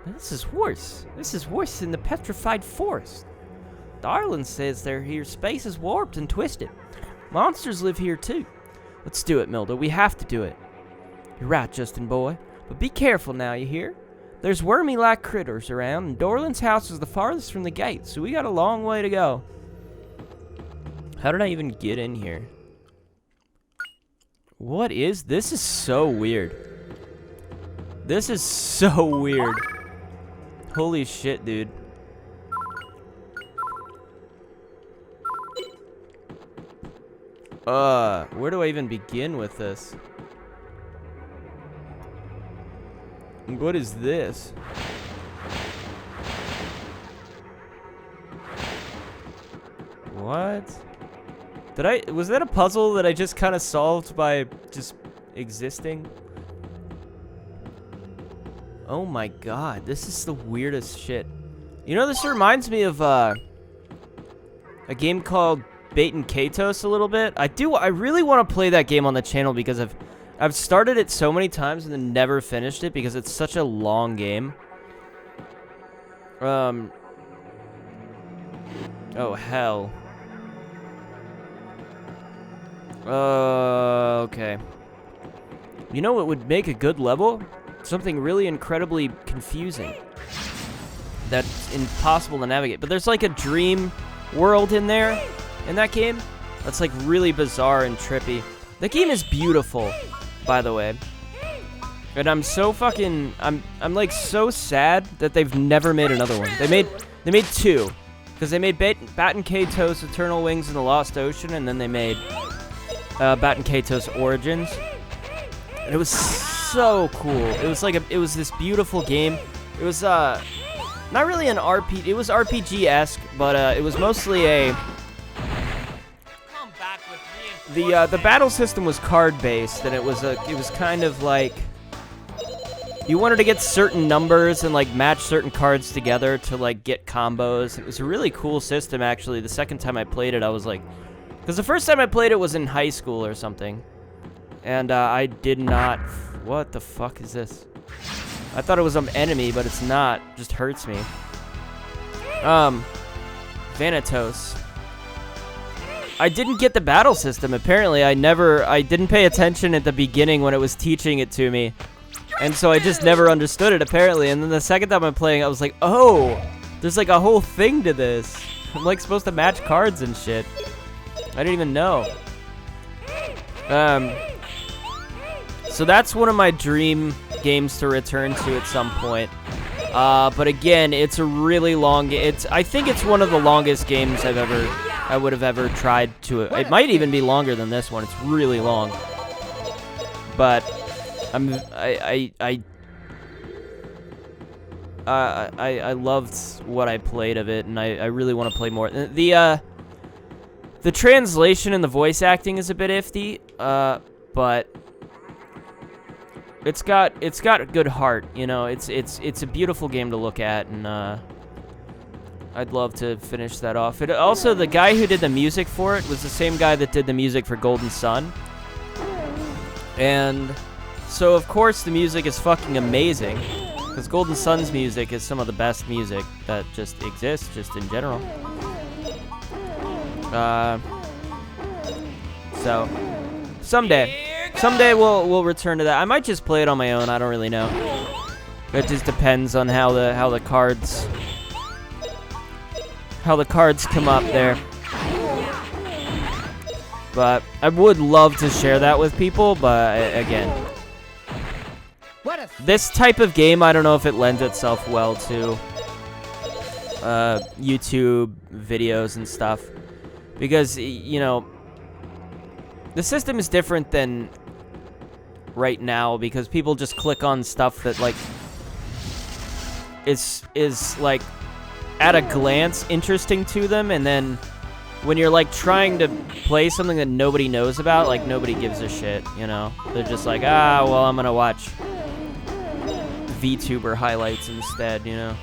This is worse. This is worse than the petrified forest. Darlin says here space is warped and twisted. Monsters live here too. Let's do it, Milda. We have to do it. You're right, Justin boy. But be careful now, you hear? There's wormy-like critters around, and Dorlin's house is the farthest from the gate, so we got a long way to go. How did I even get in here? What is... This is so weird. This is so weird. Holy shit, dude. Where do I even begin with this? What is this? What? Was that a puzzle that I just kind of solved by just existing? Oh my god, this is the weirdest shit. You know, this reminds me of a game called Bait and Katos a little bit. I really want to play that game on the channel because I've started it so many times and then never finished it because it's such a long game. Oh hell. Okay. You know what would make a good level? Something really incredibly confusing. That's impossible to navigate. But there's like a dream world in there, in that game. That's like really bizarre and trippy. The game is beautiful, by the way. And I'm so fucking, I'm like so sad that they've never made another one. They made two. Because they made Bat and Katos Eternal Wings in the Lost Ocean, and then they made Bat and Katos Origins. And it was so cool. It was like it was this beautiful game. It was not really an RPG. It was RPG-esque, but it was mostly a. The battle system was card-based, and it was kind of like you wanted to get certain numbers and like match certain cards together to like get combos. It was a really cool system, actually. The second time I played it, I was like, because the first time I played it was in high school or something, and I did not. What the fuck is this? I thought it was some enemy, but it's not. It just hurts me. Vanitos. I didn't get the battle system, apparently. I didn't pay attention at the beginning when it was teaching it to me. And so I just never understood it, apparently. And then the second time I'm playing, I was like, oh, there's like a whole thing to this. I'm like supposed to match cards and shit. I didn't even know. So that's one of my dream games to return to at some point. But again, it's a really long game. I think it's one of the longest games I would have ever tried to. It might even be longer than this one. It's really long. But I loved what I played of it, and I really want to play more. The translation and the voice acting is a bit iffy, but it's got a good heart, you know. It's a beautiful game to look at, and I'd love to finish that off. Also, the guy who did the music for it was the same guy that did the music for Golden Sun, and so of course the music is fucking amazing, because Golden Sun's music is some of the best music that just exists, just in general. So someday we'll return to that. I might just play it on my own. I don't really know. It just depends on how the cards come up there. But I would love to share that with people. But again, this type of game, I don't know if it lends itself well to YouTube videos and stuff, because, you know, the system is different than right now, because people just click on stuff that like is like at a glance interesting to them, and then when you're like trying to play something that nobody knows about, like nobody gives a shit, you know. They're just like, well, I'm gonna watch VTuber highlights instead, you know.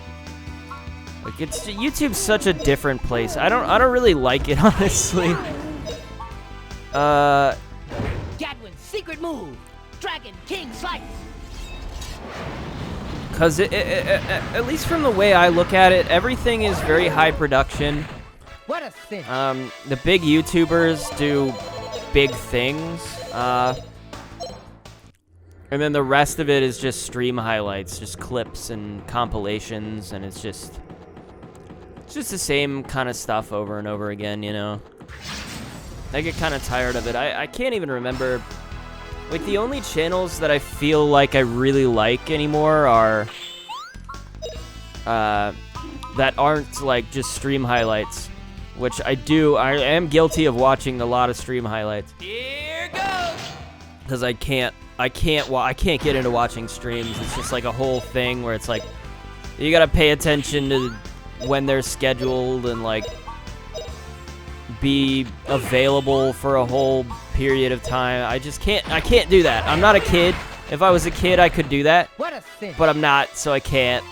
Like, YouTube's such a different place. I don't really like it, honestly. Gadwin's secret move, Dragon King Slice. Cause at least from the way I look at it, everything is very high production. What a sin. The big YouTubers do big things. And then the rest of it is just stream highlights, just clips and compilations, and it's just the same kind of stuff over and over again, you know. I get kind of tired of it. I can't even remember. Like, the only channels that I feel like I really like anymore are that aren't like just stream highlights. which I do. I am guilty of watching a lot of stream highlights. Here goes. Because I can't get into watching streams. It's just like a whole thing where it's like you gotta pay attention to when they're scheduled and like be available for a whole period of time. I can't do that. I'm not a kid. If I was a kid, I could do that, What a sin. but I'm not, so I can't.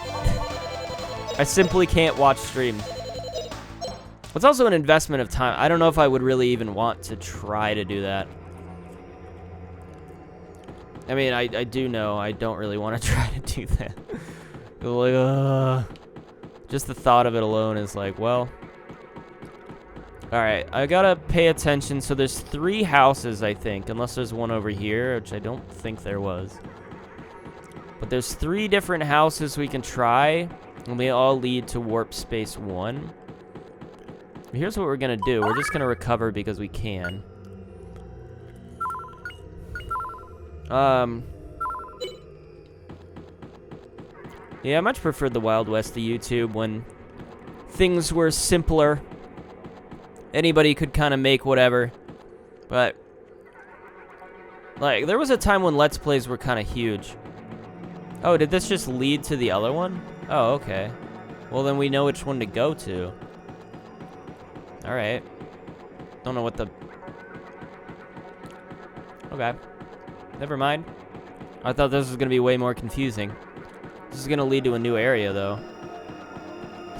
I simply can't watch streams. It's also an investment of time. I don't know if I would really even want to try to do that. I mean, I do know I don't really want to try to do that. Like, just the thought of it alone is like, well. Alright, I gotta pay attention. So there's 3 houses, I think. Unless there's one over here, which I don't think there was. But there's 3 different houses we can try. And they all lead to Warp Space 1. Here's what we're gonna do. We're just gonna recover because we can. Yeah, I much preferred the Wild West to YouTube when things were simpler. Anybody could kind of make whatever. But, like, there was a time when Let's Plays were kind of huge. Oh, did this just lead to the other one? Oh, okay. Well, then we know which one to go to. Alright. Don't know what the... Okay. Never mind. I thought this was going to be way more confusing. This is going to lead to a new area, though.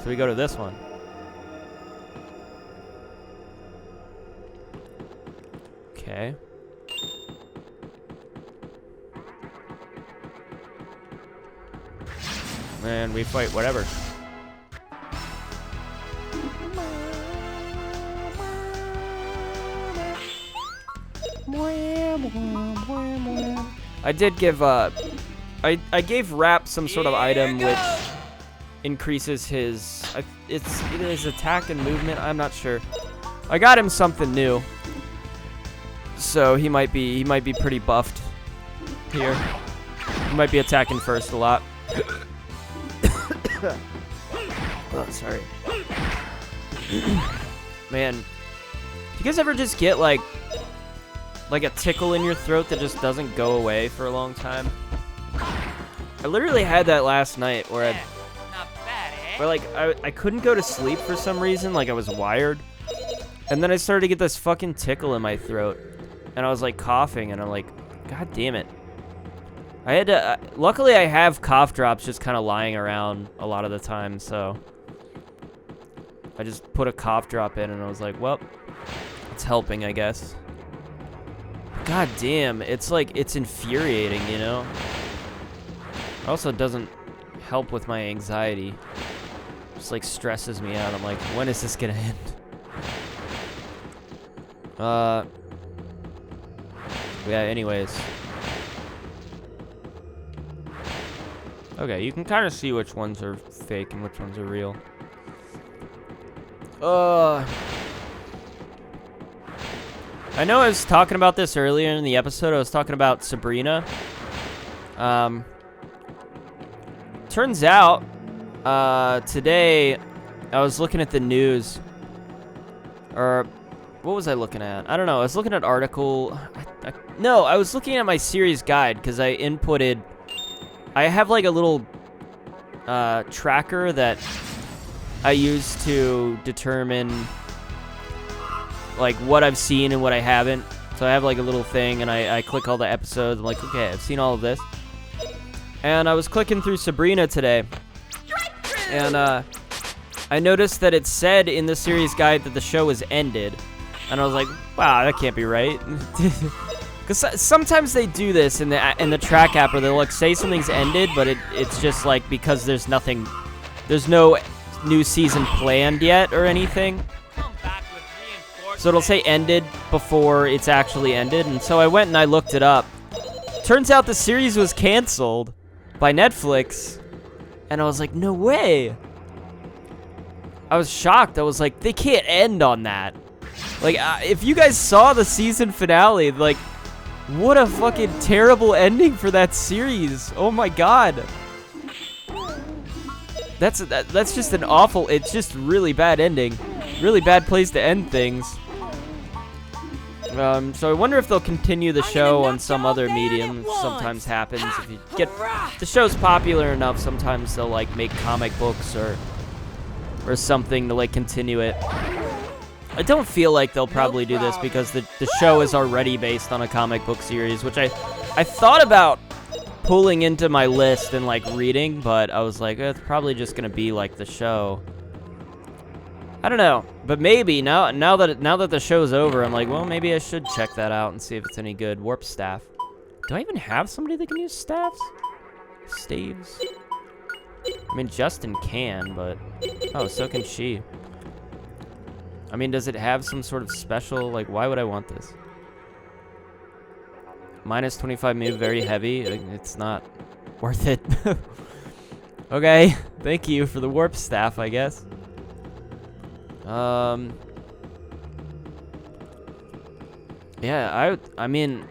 So we go to this one. Okay. And we fight whatever. I did give I gave Rap some sort of item which increases his it's either his attack and movement. I'm not sure. I got him something new, so he might be pretty buffed here. He might be attacking first a lot. Oh, sorry. Man, do you guys ever just get like a tickle in your throat that just doesn't go away for a long time? I literally had that last night where I couldn't go to sleep for some reason, like I was wired. And then I started to get this fucking tickle in my throat. And I was like coughing and I'm like, God damn it. I had to, luckily I have cough drops just kind of lying around a lot of the time, so. I just put a cough drop in and I was like, well, it's helping, I guess. God damn, it's like, it's infuriating, you know? It also doesn't help with my anxiety. Just like stresses me out. I'm like, when is this gonna end? Yeah, anyways. Okay, you can kind of see which ones are fake and which ones are real. I know I was talking about this earlier in the episode. I was talking about Sabrina. Turns out, today, I was looking at the news. Or, what was I looking at? I don't know. I was looking at article. No, I was looking at my series guide because I inputted. I have like a little tracker that I use to determine like what I've seen and what I haven't. So I have like a little thing and I click all the episodes. I'm like, okay, I've seen all of this. And I was clicking through Sabrina today. And I noticed that it said in the series guide that the show was ended. And I was like, wow, that can't be right. Because sometimes they do this in the track app where they'll like say something's ended, but it's just like because there's no new season planned yet or anything. So it'll say ended before it's actually ended. And so I went and I looked it up. Turns out the series was canceled by Netflix. And I was like, no way. I was shocked. I was like, they can't end on that. Like, if you guys saw the season finale, like, what a fucking terrible ending for that series. Oh my god. That's just an awful, it's just really bad ending. really bad place to end things. So I wonder if they'll continue the show on some other medium. Sometimes happens if you get the show's popular enough. Sometimes they'll like make comic books or something to like continue it. I don't feel like they'll probably do this because the show is already based on a comic book series, which I thought about pulling into my list and like reading, but I was like, it's probably just gonna be like the show. I don't know, but maybe now that the show's over, I'm like, well, maybe I should check that out and see if it's any good. Warp staff. Do I even have somebody that can use staffs? Staves. I mean, Justin can, but oh, so can she. I mean, does it have some sort of special? Like, why would I want this? Minus 25 move, very heavy. It's not worth it. Okay, thank you for the warp staff, I guess. Yeah, I mean,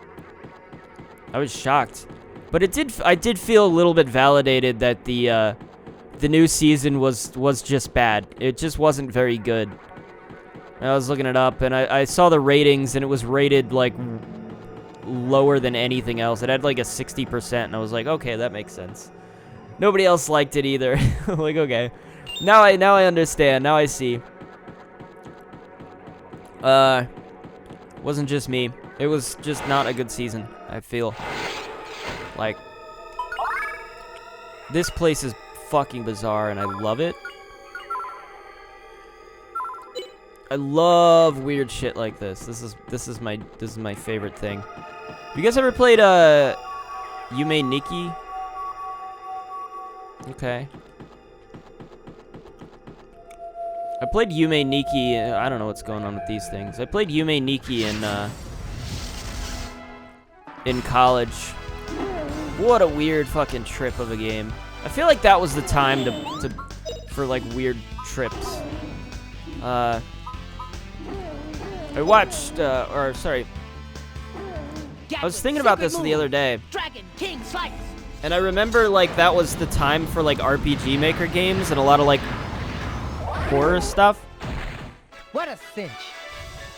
I was shocked, but I did feel a little bit validated that the new season was just bad. It just wasn't very good. I was looking it up, and I saw the ratings, and it was rated like lower than anything else. It had like a 60%, and I was like, okay, that makes sense. Nobody else liked it either. Like, okay, now I understand. Now I see. Wasn't just me. It was just not a good season, I feel. Like, this place is fucking bizarre, and I love it. I love weird shit like this. This is my favorite thing. You guys ever played Yume Nikki? Okay. I played Yume Nikki. I don't know what's going on with these things. I played Yume Nikki in college. What a weird fucking trip of a game. I feel like that was the time for like weird trips. I watched, or sorry, I was thinking about this the other day, and I remember like that was the time for like RPG Maker games and a lot of like horror stuff. What a cinch.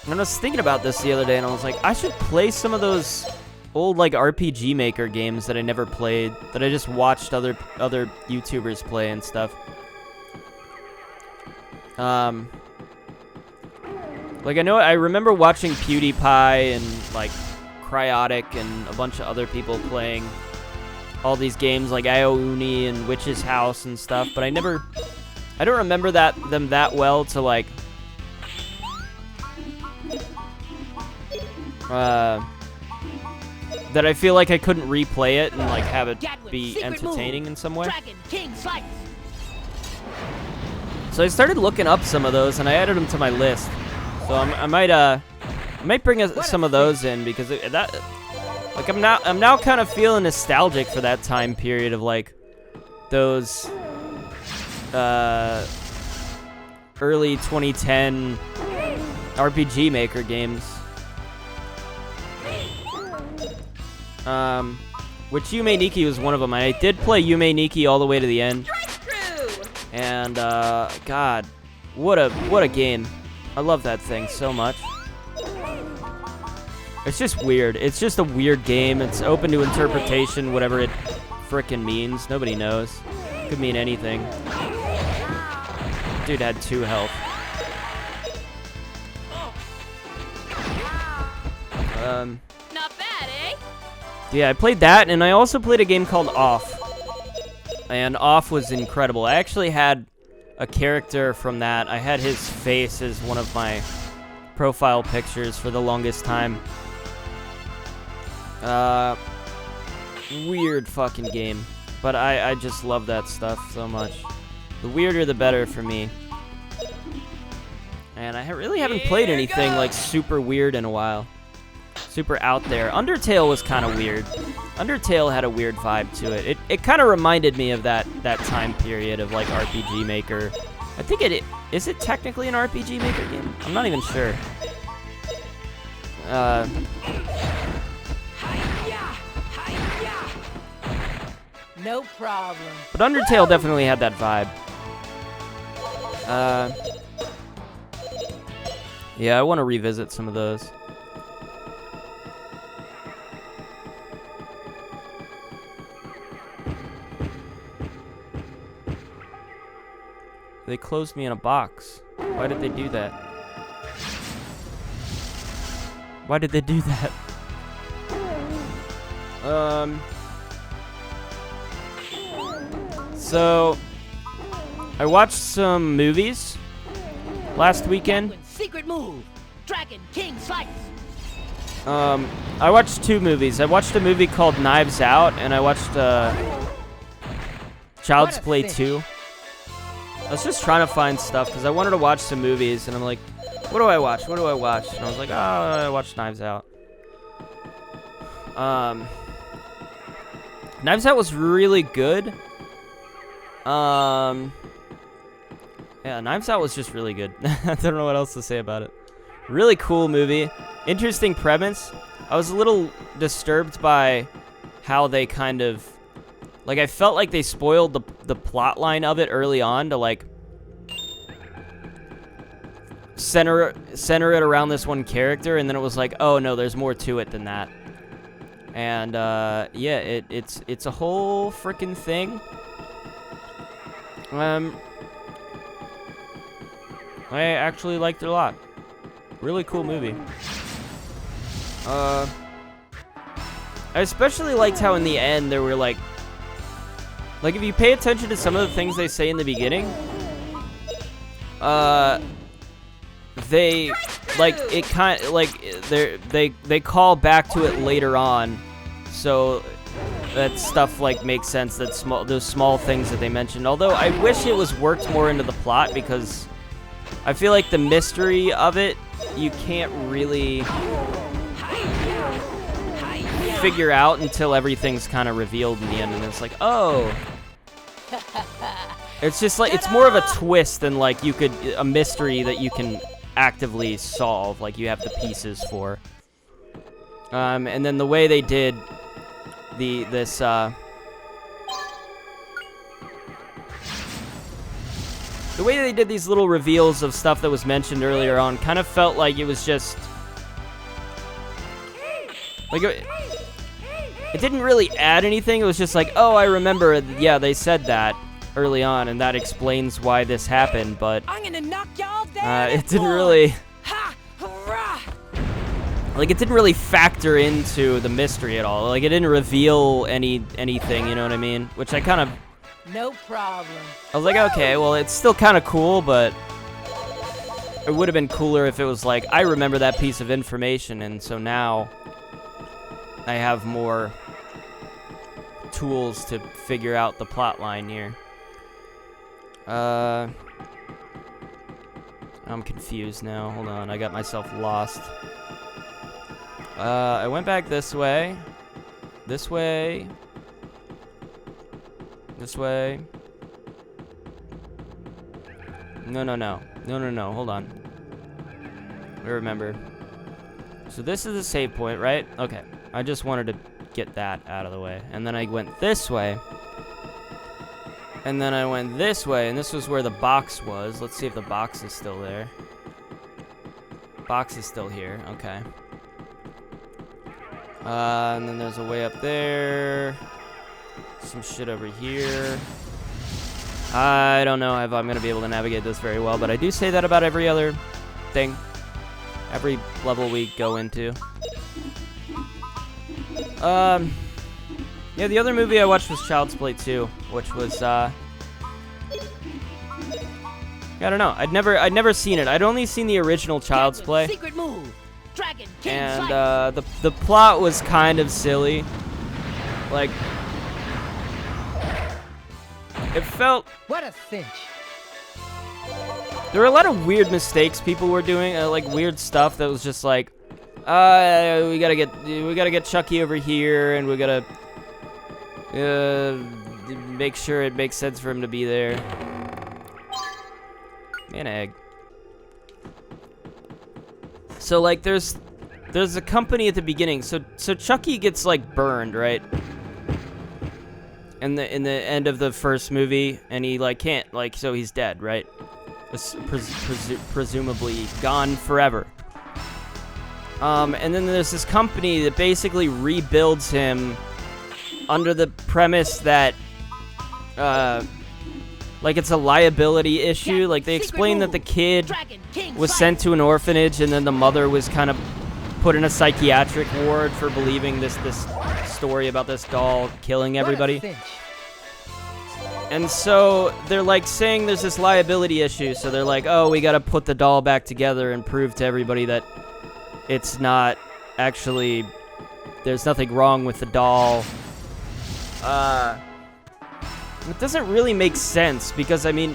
And I was thinking about this the other day, and I was like, I should play some of those old like RPG Maker games that I never played, that I just watched other YouTubers play and stuff. Like, I remember watching PewDiePie and, like, Cryotic and a bunch of other people playing all these games, like Io Uni and Witch's House and stuff, but I don't remember them that well to, like, that I feel like I couldn't replay it and, like, have it be entertaining in some way. So I started looking up some of those, and I added them to my list. So I might bring some of those in, because like I'm now kind of feeling nostalgic for that time period of like those early 2010 RPG Maker games. Which Yume Nikki was one of them. I did play Yume Nikki all the way to the end. And God, what a game. I love that thing so much. It's just weird. It's just a weird game. It's open to interpretation, whatever it frickin' means. Nobody knows. Could mean anything. Dude had 2 health. Not bad, eh? Yeah, I played that, and I also played a game called Off. And Off was incredible. I actually had a character from that. I had his face as one of my profile pictures for the longest time. Weird fucking game. But I just love that stuff so much. The weirder the better for me. And I really haven't played anything like super weird in a while. Super out there. Undertale was kind of weird. Undertale had a weird vibe to it. It kind of reminded me of that time period of like RPG Maker. I think is it technically an RPG Maker game? I'm not even sure. No problem. But Undertale definitely had that vibe. Yeah, I want to revisit some of those. They closed me in a box. Why did they do that? Why did they do that? So I watched some movies last weekend. Gadwin's secret move. Dragon King Slice. I watched two movies. I watched a movie called Knives Out, and I watched Child's Play 2. I was just trying to find stuff because I wanted to watch some movies, and I'm like, what do I watch? What do I watch? And I was like, oh, I watched Knives Out. Knives Out was really good. Yeah, Knives Out was just really good. I don't know what else to say about it. Really cool movie. Interesting premise. I was a little disturbed by how they kind of... Like, I felt like they spoiled the plot line of it early on to, like, center it around this one character, and then it was like, oh, no, there's more to it than that. And, yeah, it's a whole freaking thing. I actually liked it a lot. Really cool movie. I especially liked how in the end there were, like, if you pay attention to some of the things they say in the beginning, they, like, it kind of, like, they call back to it later on, so that stuff, like, makes sense, that those small things that they mentioned. Although, I wish it was worked more into the plot, because I feel like the mystery of it, you can't really figure out until everything's kind of revealed in the end, and it's like, oh... It's just like, it's more of a twist than like a mystery that you can actively solve, like you have the pieces for. And then the way they did the way they did these little reveals of stuff that was mentioned earlier on kind of felt like it was just like it didn't really add anything. It was just like, oh, I remember, yeah, they said that early on, and that explains why this happened, but I'm gonna knock y'all down. it didn't really, like, it didn't really factor into the mystery at all. Like, it didn't reveal anything, you know what I mean? Which I kind of... No problem. I was like, okay, well, it's still kind of cool, but it would have been cooler if it was like, I remember that piece of information, and so now I have more tools to figure out the plot line here. I'm confused now. Hold on, I got myself lost. I went back this way. This way. This way. No. Hold on. I remember. So this is the save point, right? Okay. I just wanted to get that out of the way. And then I went this way. And then I went this way, and this was where the box was. Let's see if the box is still there. Box is still here. Okay. And then there's a way up there. Some shit over here. I don't know if I'm going to be able to navigate this very well, but I do say that about every other thing. Every level we go into. Yeah, the other movie I watched was Child's Play 2, which was, I don't know. I'd never seen it. I'd only seen the original Child's Play. Secret move. Dragon King And, Slice. the plot was kind of silly. Like, it felt... What a cinch. There were a lot of weird mistakes people were doing, like weird stuff that was just like, we gotta get Chucky over here, and we gotta make sure it makes sense for him to be there. An egg. So like, there's a company at the beginning. So Chucky gets like burned, right? In the end of the first movie, and he like can't, like, so he's dead, right? presumably gone forever. And then there's this company that basically rebuilds him under the premise that, like it's a liability issue. Like they explain that the kid was sent to an orphanage and then the mother was kind of put in a psychiatric ward for believing this story about this doll killing everybody. And so they're like saying there's this liability issue. So they're like, oh, we got to put the doll back together and prove to everybody that it's not actually, there's nothing wrong with the doll. It doesn't really make sense because, I mean,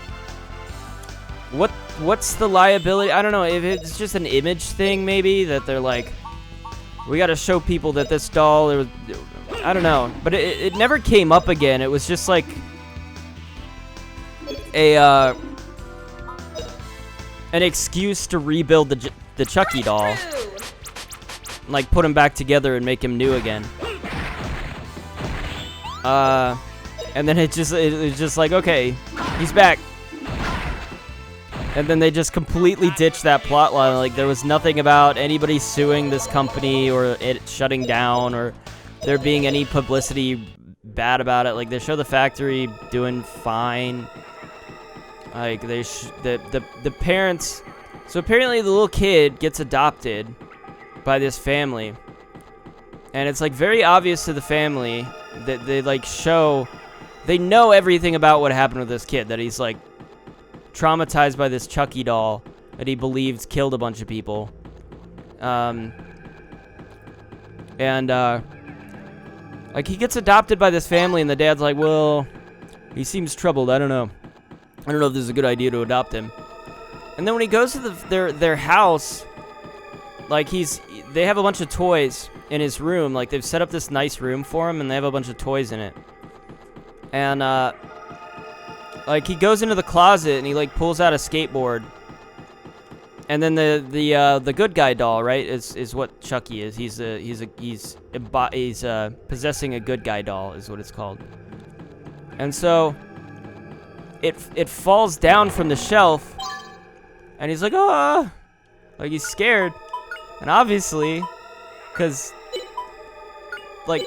what's the liability? I don't know, if it's just an image thing maybe, that they're like, we gotta show people that this doll, I don't know, but it never came up again. It was just like an excuse to rebuild the Chucky doll. Like, put him back together and make him new again. And then it's just like, okay, he's back. And then they just completely ditched that plot line. Like, there was nothing about anybody suing this company or it shutting down or there being any publicity bad about it. Like, they show the factory doing fine. Like, the parents... So apparently the little kid gets adopted by this family. And it's, like, very obvious to the family that they, like, show... They know everything about what happened with this kid. That he's, like, traumatized by this Chucky doll that he believed killed a bunch of people. Like, he gets adopted by this family, and the dad's like, well, he seems troubled. I don't know. I don't know if this is a good idea to adopt him. And then when he goes to their house, like, they have a bunch of toys in his room. Like, they've set up this nice room for him, and they have a bunch of toys in it. And, like, he goes into the closet, and he, like, pulls out a skateboard. And then the good guy doll, right, is what Chucky is. He's possessing a good guy doll, is what it's called. And so, it falls down from the shelf, and he's like, ah, like, he's scared. And obviously, because, like,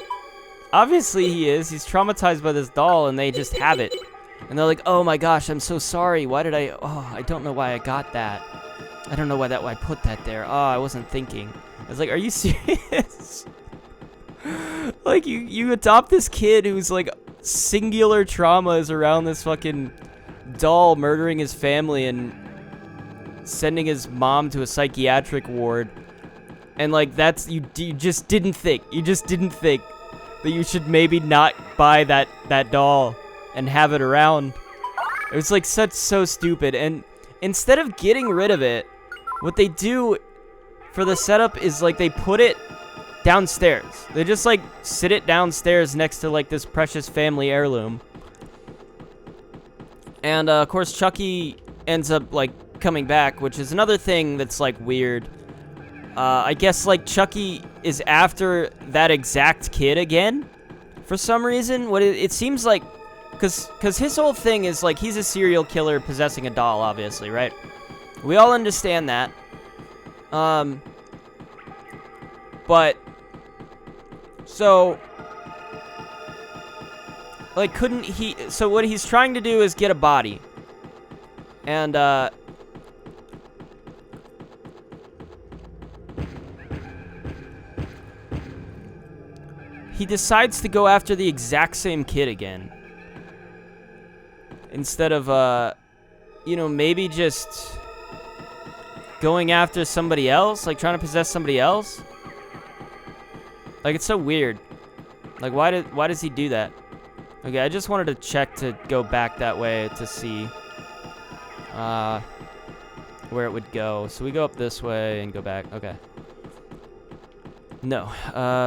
obviously he is. He's traumatized by this doll, and they just have it. And they're like, oh my gosh, I'm so sorry. Why did I don't know why I got that. I don't know why I put that there. Oh, I wasn't thinking. I was like, are you serious? Like, you adopt this kid who's, like, singular trauma is around this fucking doll murdering his family and sending his mom to a psychiatric ward. And, like, that's, you just didn't think. You just didn't think that you should maybe not buy that doll and have it around. It was, like, so stupid. And instead of getting rid of it, what they do for the setup is, like, they put it downstairs. They just, like, sit it downstairs next to, like, this precious family heirloom. And, of course, Chucky ends up, like, coming back, which is another thing that's, like, weird. I guess, like, Chucky is after that exact kid again for some reason. What it seems like, because his whole thing is, like, he's a serial killer possessing a doll, obviously, right? We all understand that. But, so, like, so what he's trying to do is get a body. And, he decides to go after the exact same kid again. Instead of, you know, maybe just going after somebody else, like trying to possess somebody else. Like, it's so weird. Like, why does he do that? Okay, I just wanted to check to go back that way to see where it would go. So we go up this way and go back. Okay. No,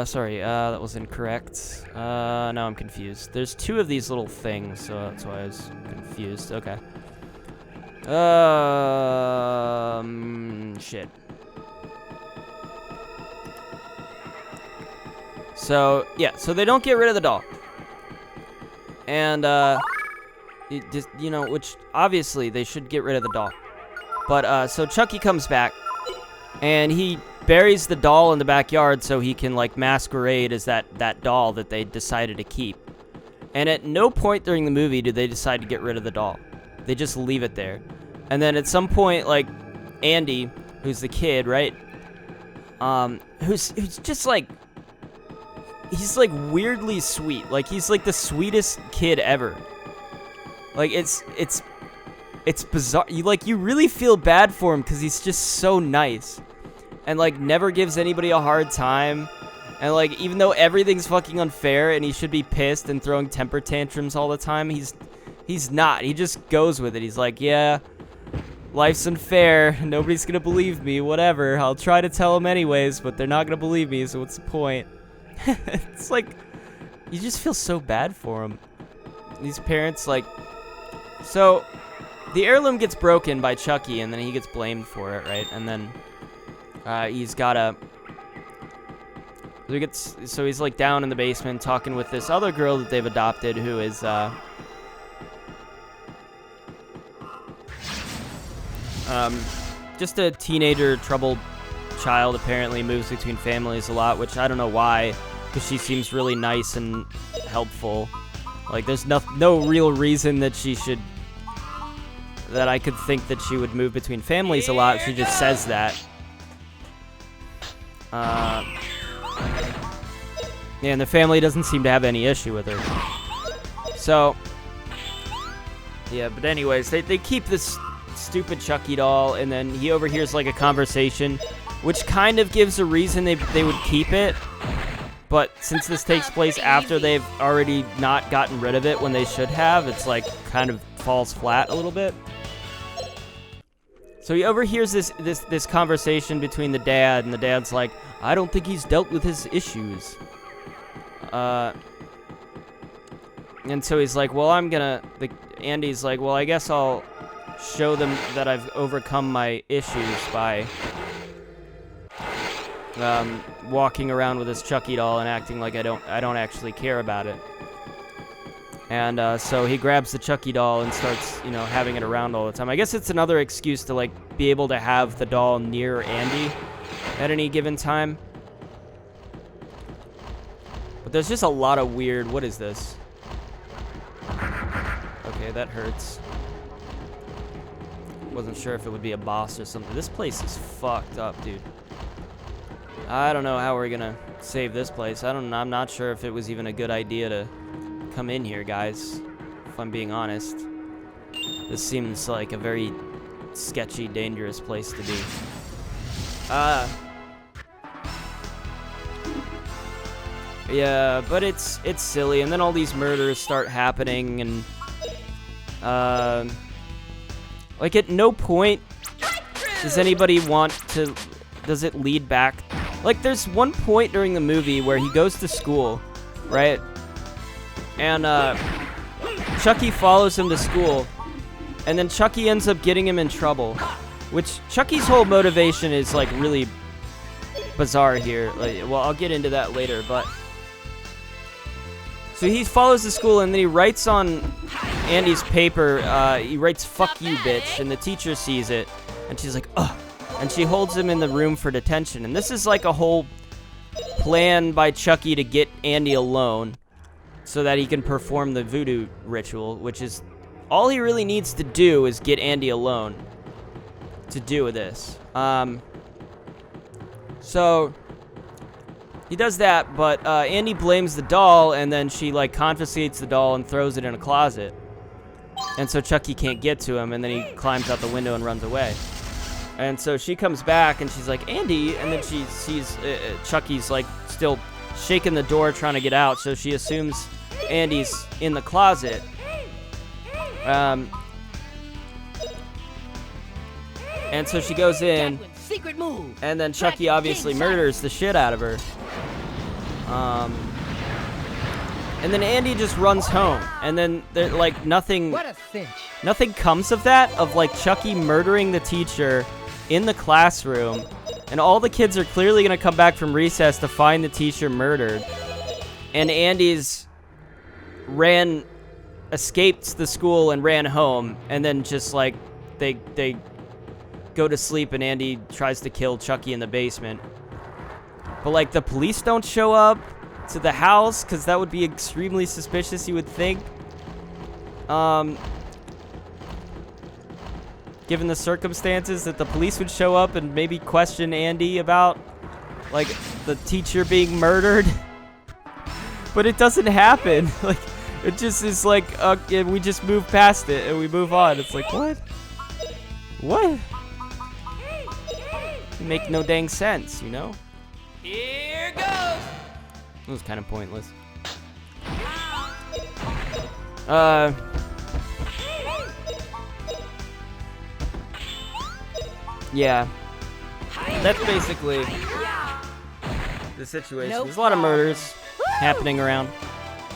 sorry, that was incorrect. Now I'm confused. There's two of these little things, so that's why I was confused. Okay. Shit. So, yeah, so they don't get rid of the doll. And, it just, you know, which, obviously, they should get rid of the doll. But so Chucky comes back, and he buries the doll in the backyard so he can like masquerade as that doll that they decided to keep. And at no point during the movie do they decide to get rid of the doll. They just leave it there. And then at some point, like, Andy, who's the kid, right? Who's just like, he's like weirdly sweet. Like, he's like the sweetest kid ever. Like, it's bizarre. You really feel bad for him because he's just so nice. And like never gives anybody a hard time. And like, even though everything's fucking unfair and he should be pissed and throwing temper tantrums all the time, he's not. He just goes with it. He's like, yeah, life's unfair. Nobody's gonna believe me. Whatever. I'll try to tell them anyways, but they're not gonna believe me, so what's the point? It's like, you just feel so bad for him. These parents, like... So, the heirloom gets broken by Chucky, and then he gets blamed for it, right? And then he's gotta... So he's like down in the basement talking with this other girl that they've adopted who is just a teenager, troubled child, apparently moves between families a lot, which I don't know why, because she seems really nice and helpful. Like, there's no real reason that I could think that she would move between families a lot. She just says that. Yeah, and the family doesn't seem to have any issue with her. So, yeah, but anyways, they keep this stupid Chucky doll, and then he overhears like a conversation, which kind of gives a reason they would keep it. But since this takes place after they've already not gotten rid of it when they should have, it's like kind of falls flat a little bit. So he overhears this conversation between the dad, and the dad's like, I don't think he's dealt with his issues. And so he's like, well, Andy's like, well, I guess I'll show them that I've overcome my issues by walking around with this Chucky doll and acting like I don't actually care about it. And so he grabs the Chucky doll and starts, having it around all the time. I guess it's another excuse to like be able to have the doll near Andy at any given time. But there's just a lot of weird... What is this? Okay, that hurts. Wasn't sure if it would be a boss or something. This place is fucked up, dude. I don't know how we're gonna save this place. I'm not sure if it was even a good idea to come in here, guys. If I'm being honest. This seems like a very sketchy, dangerous place to be. Yeah, but it's silly, and then all these murders start happening, and like at no point does anybody does it lead back? Like there's one point during the movie where he goes to school, right? And Chucky follows him to school, and then Chucky ends up getting him in trouble, which Chucky's whole motivation is like really bizarre here. Like, well, I'll get into that later, but so he follows the school, and then he writes on Andy's paper, he writes, "Fuck you, bitch," and the teacher sees it, and she's like, ugh, and she holds him in the room for detention. And this is like a whole plan by Chucky to get Andy alone so that he can perform the voodoo ritual, which is all he really needs to do is get Andy alone to do this. So he does that, but Andy blames the doll, and then she like confiscates the doll and throws it in a closet. And so Chucky can't get to him, and then he climbs out the window and runs away. And so she comes back, and she's like, Andy, and then she sees Chucky's like still shaking the door trying to get out, so she assumes Andy's in the closet. And so she goes in, Secret move. and then Chucky obviously murders the shit out of her. And then Andy just runs home, and then there, like nothing comes of that, of like Chucky murdering the teacher in the classroom, and all the kids are clearly gonna come back from recess to find the teacher murdered, and Andy's escaped the school and ran home, and then just like they go to sleep and Andy tries to kill Chucky in the basement. But, like, the police don't show up to the house because that would be extremely suspicious, you would think. Given the circumstances that the police would show up and maybe question Andy about, like, the teacher being murdered. But it doesn't happen. Like, it just is like, we just move past it and we move on. It's like, what? What? Make no dang sense, you know? Here goes. It was kind of pointless. Yeah. That's basically the situation. There's a lot of murders happening around.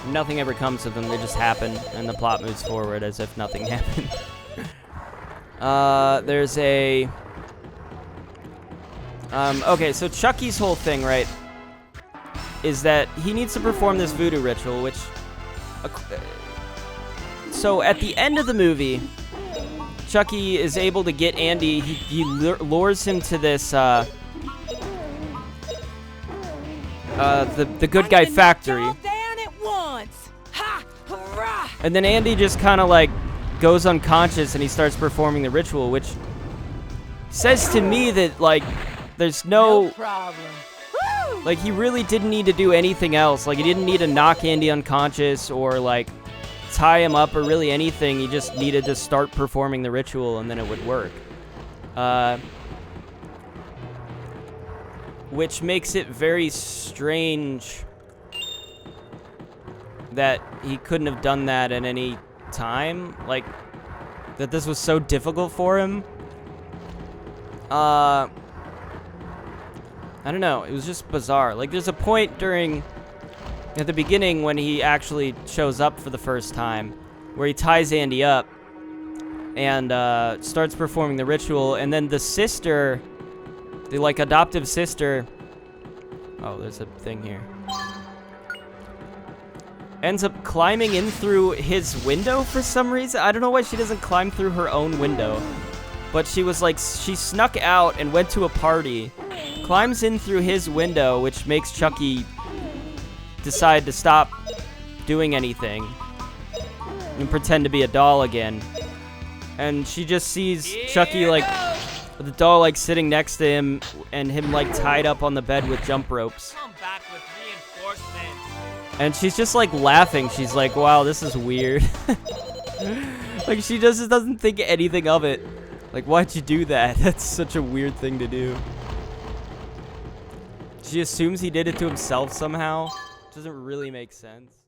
Nothing ever comes of them. They just happen, and the plot moves forward as if nothing happened. There's a... okay, so Chucky's whole thing, right, is that he needs to perform this voodoo ritual, which... so at the end of the movie, Chucky is able to get Andy, he lures him to this, the good guy factory. And then Andy just kind of, like, goes unconscious and he starts performing the ritual, which says to me that, like, there's no problem. Like, he really didn't need to do anything else. Like, he didn't need to knock Andy unconscious or, like, tie him up or really anything. He just needed to start performing the ritual and then it would work. Which makes it very strange that he couldn't have done that at any time. Like, that this was so difficult for him. I don't know. It was just bizarre. Like, there's a point at the beginning when he actually shows up for the first time where he ties Andy up and starts performing the ritual, and then the sister, the, like, adoptive sister, oh, there's a thing here, ends up climbing in through his window for some reason. I don't know why she doesn't climb through her own window, but she was like, she snuck out and went to a party, climbs in through his window, which makes Chucky decide to stop doing anything and pretend to be a doll again. And she just sees Chucky, like, with the doll, like, sitting next to him and him, like, tied up on the bed with jump ropes. Come back with reinforcements. And she's just, like, laughing. She's like, wow, this is weird. Like, she just doesn't think anything of it. Like, why'd you do that? That's such a weird thing to do. She assumes he did it to himself somehow. Doesn't really make sense.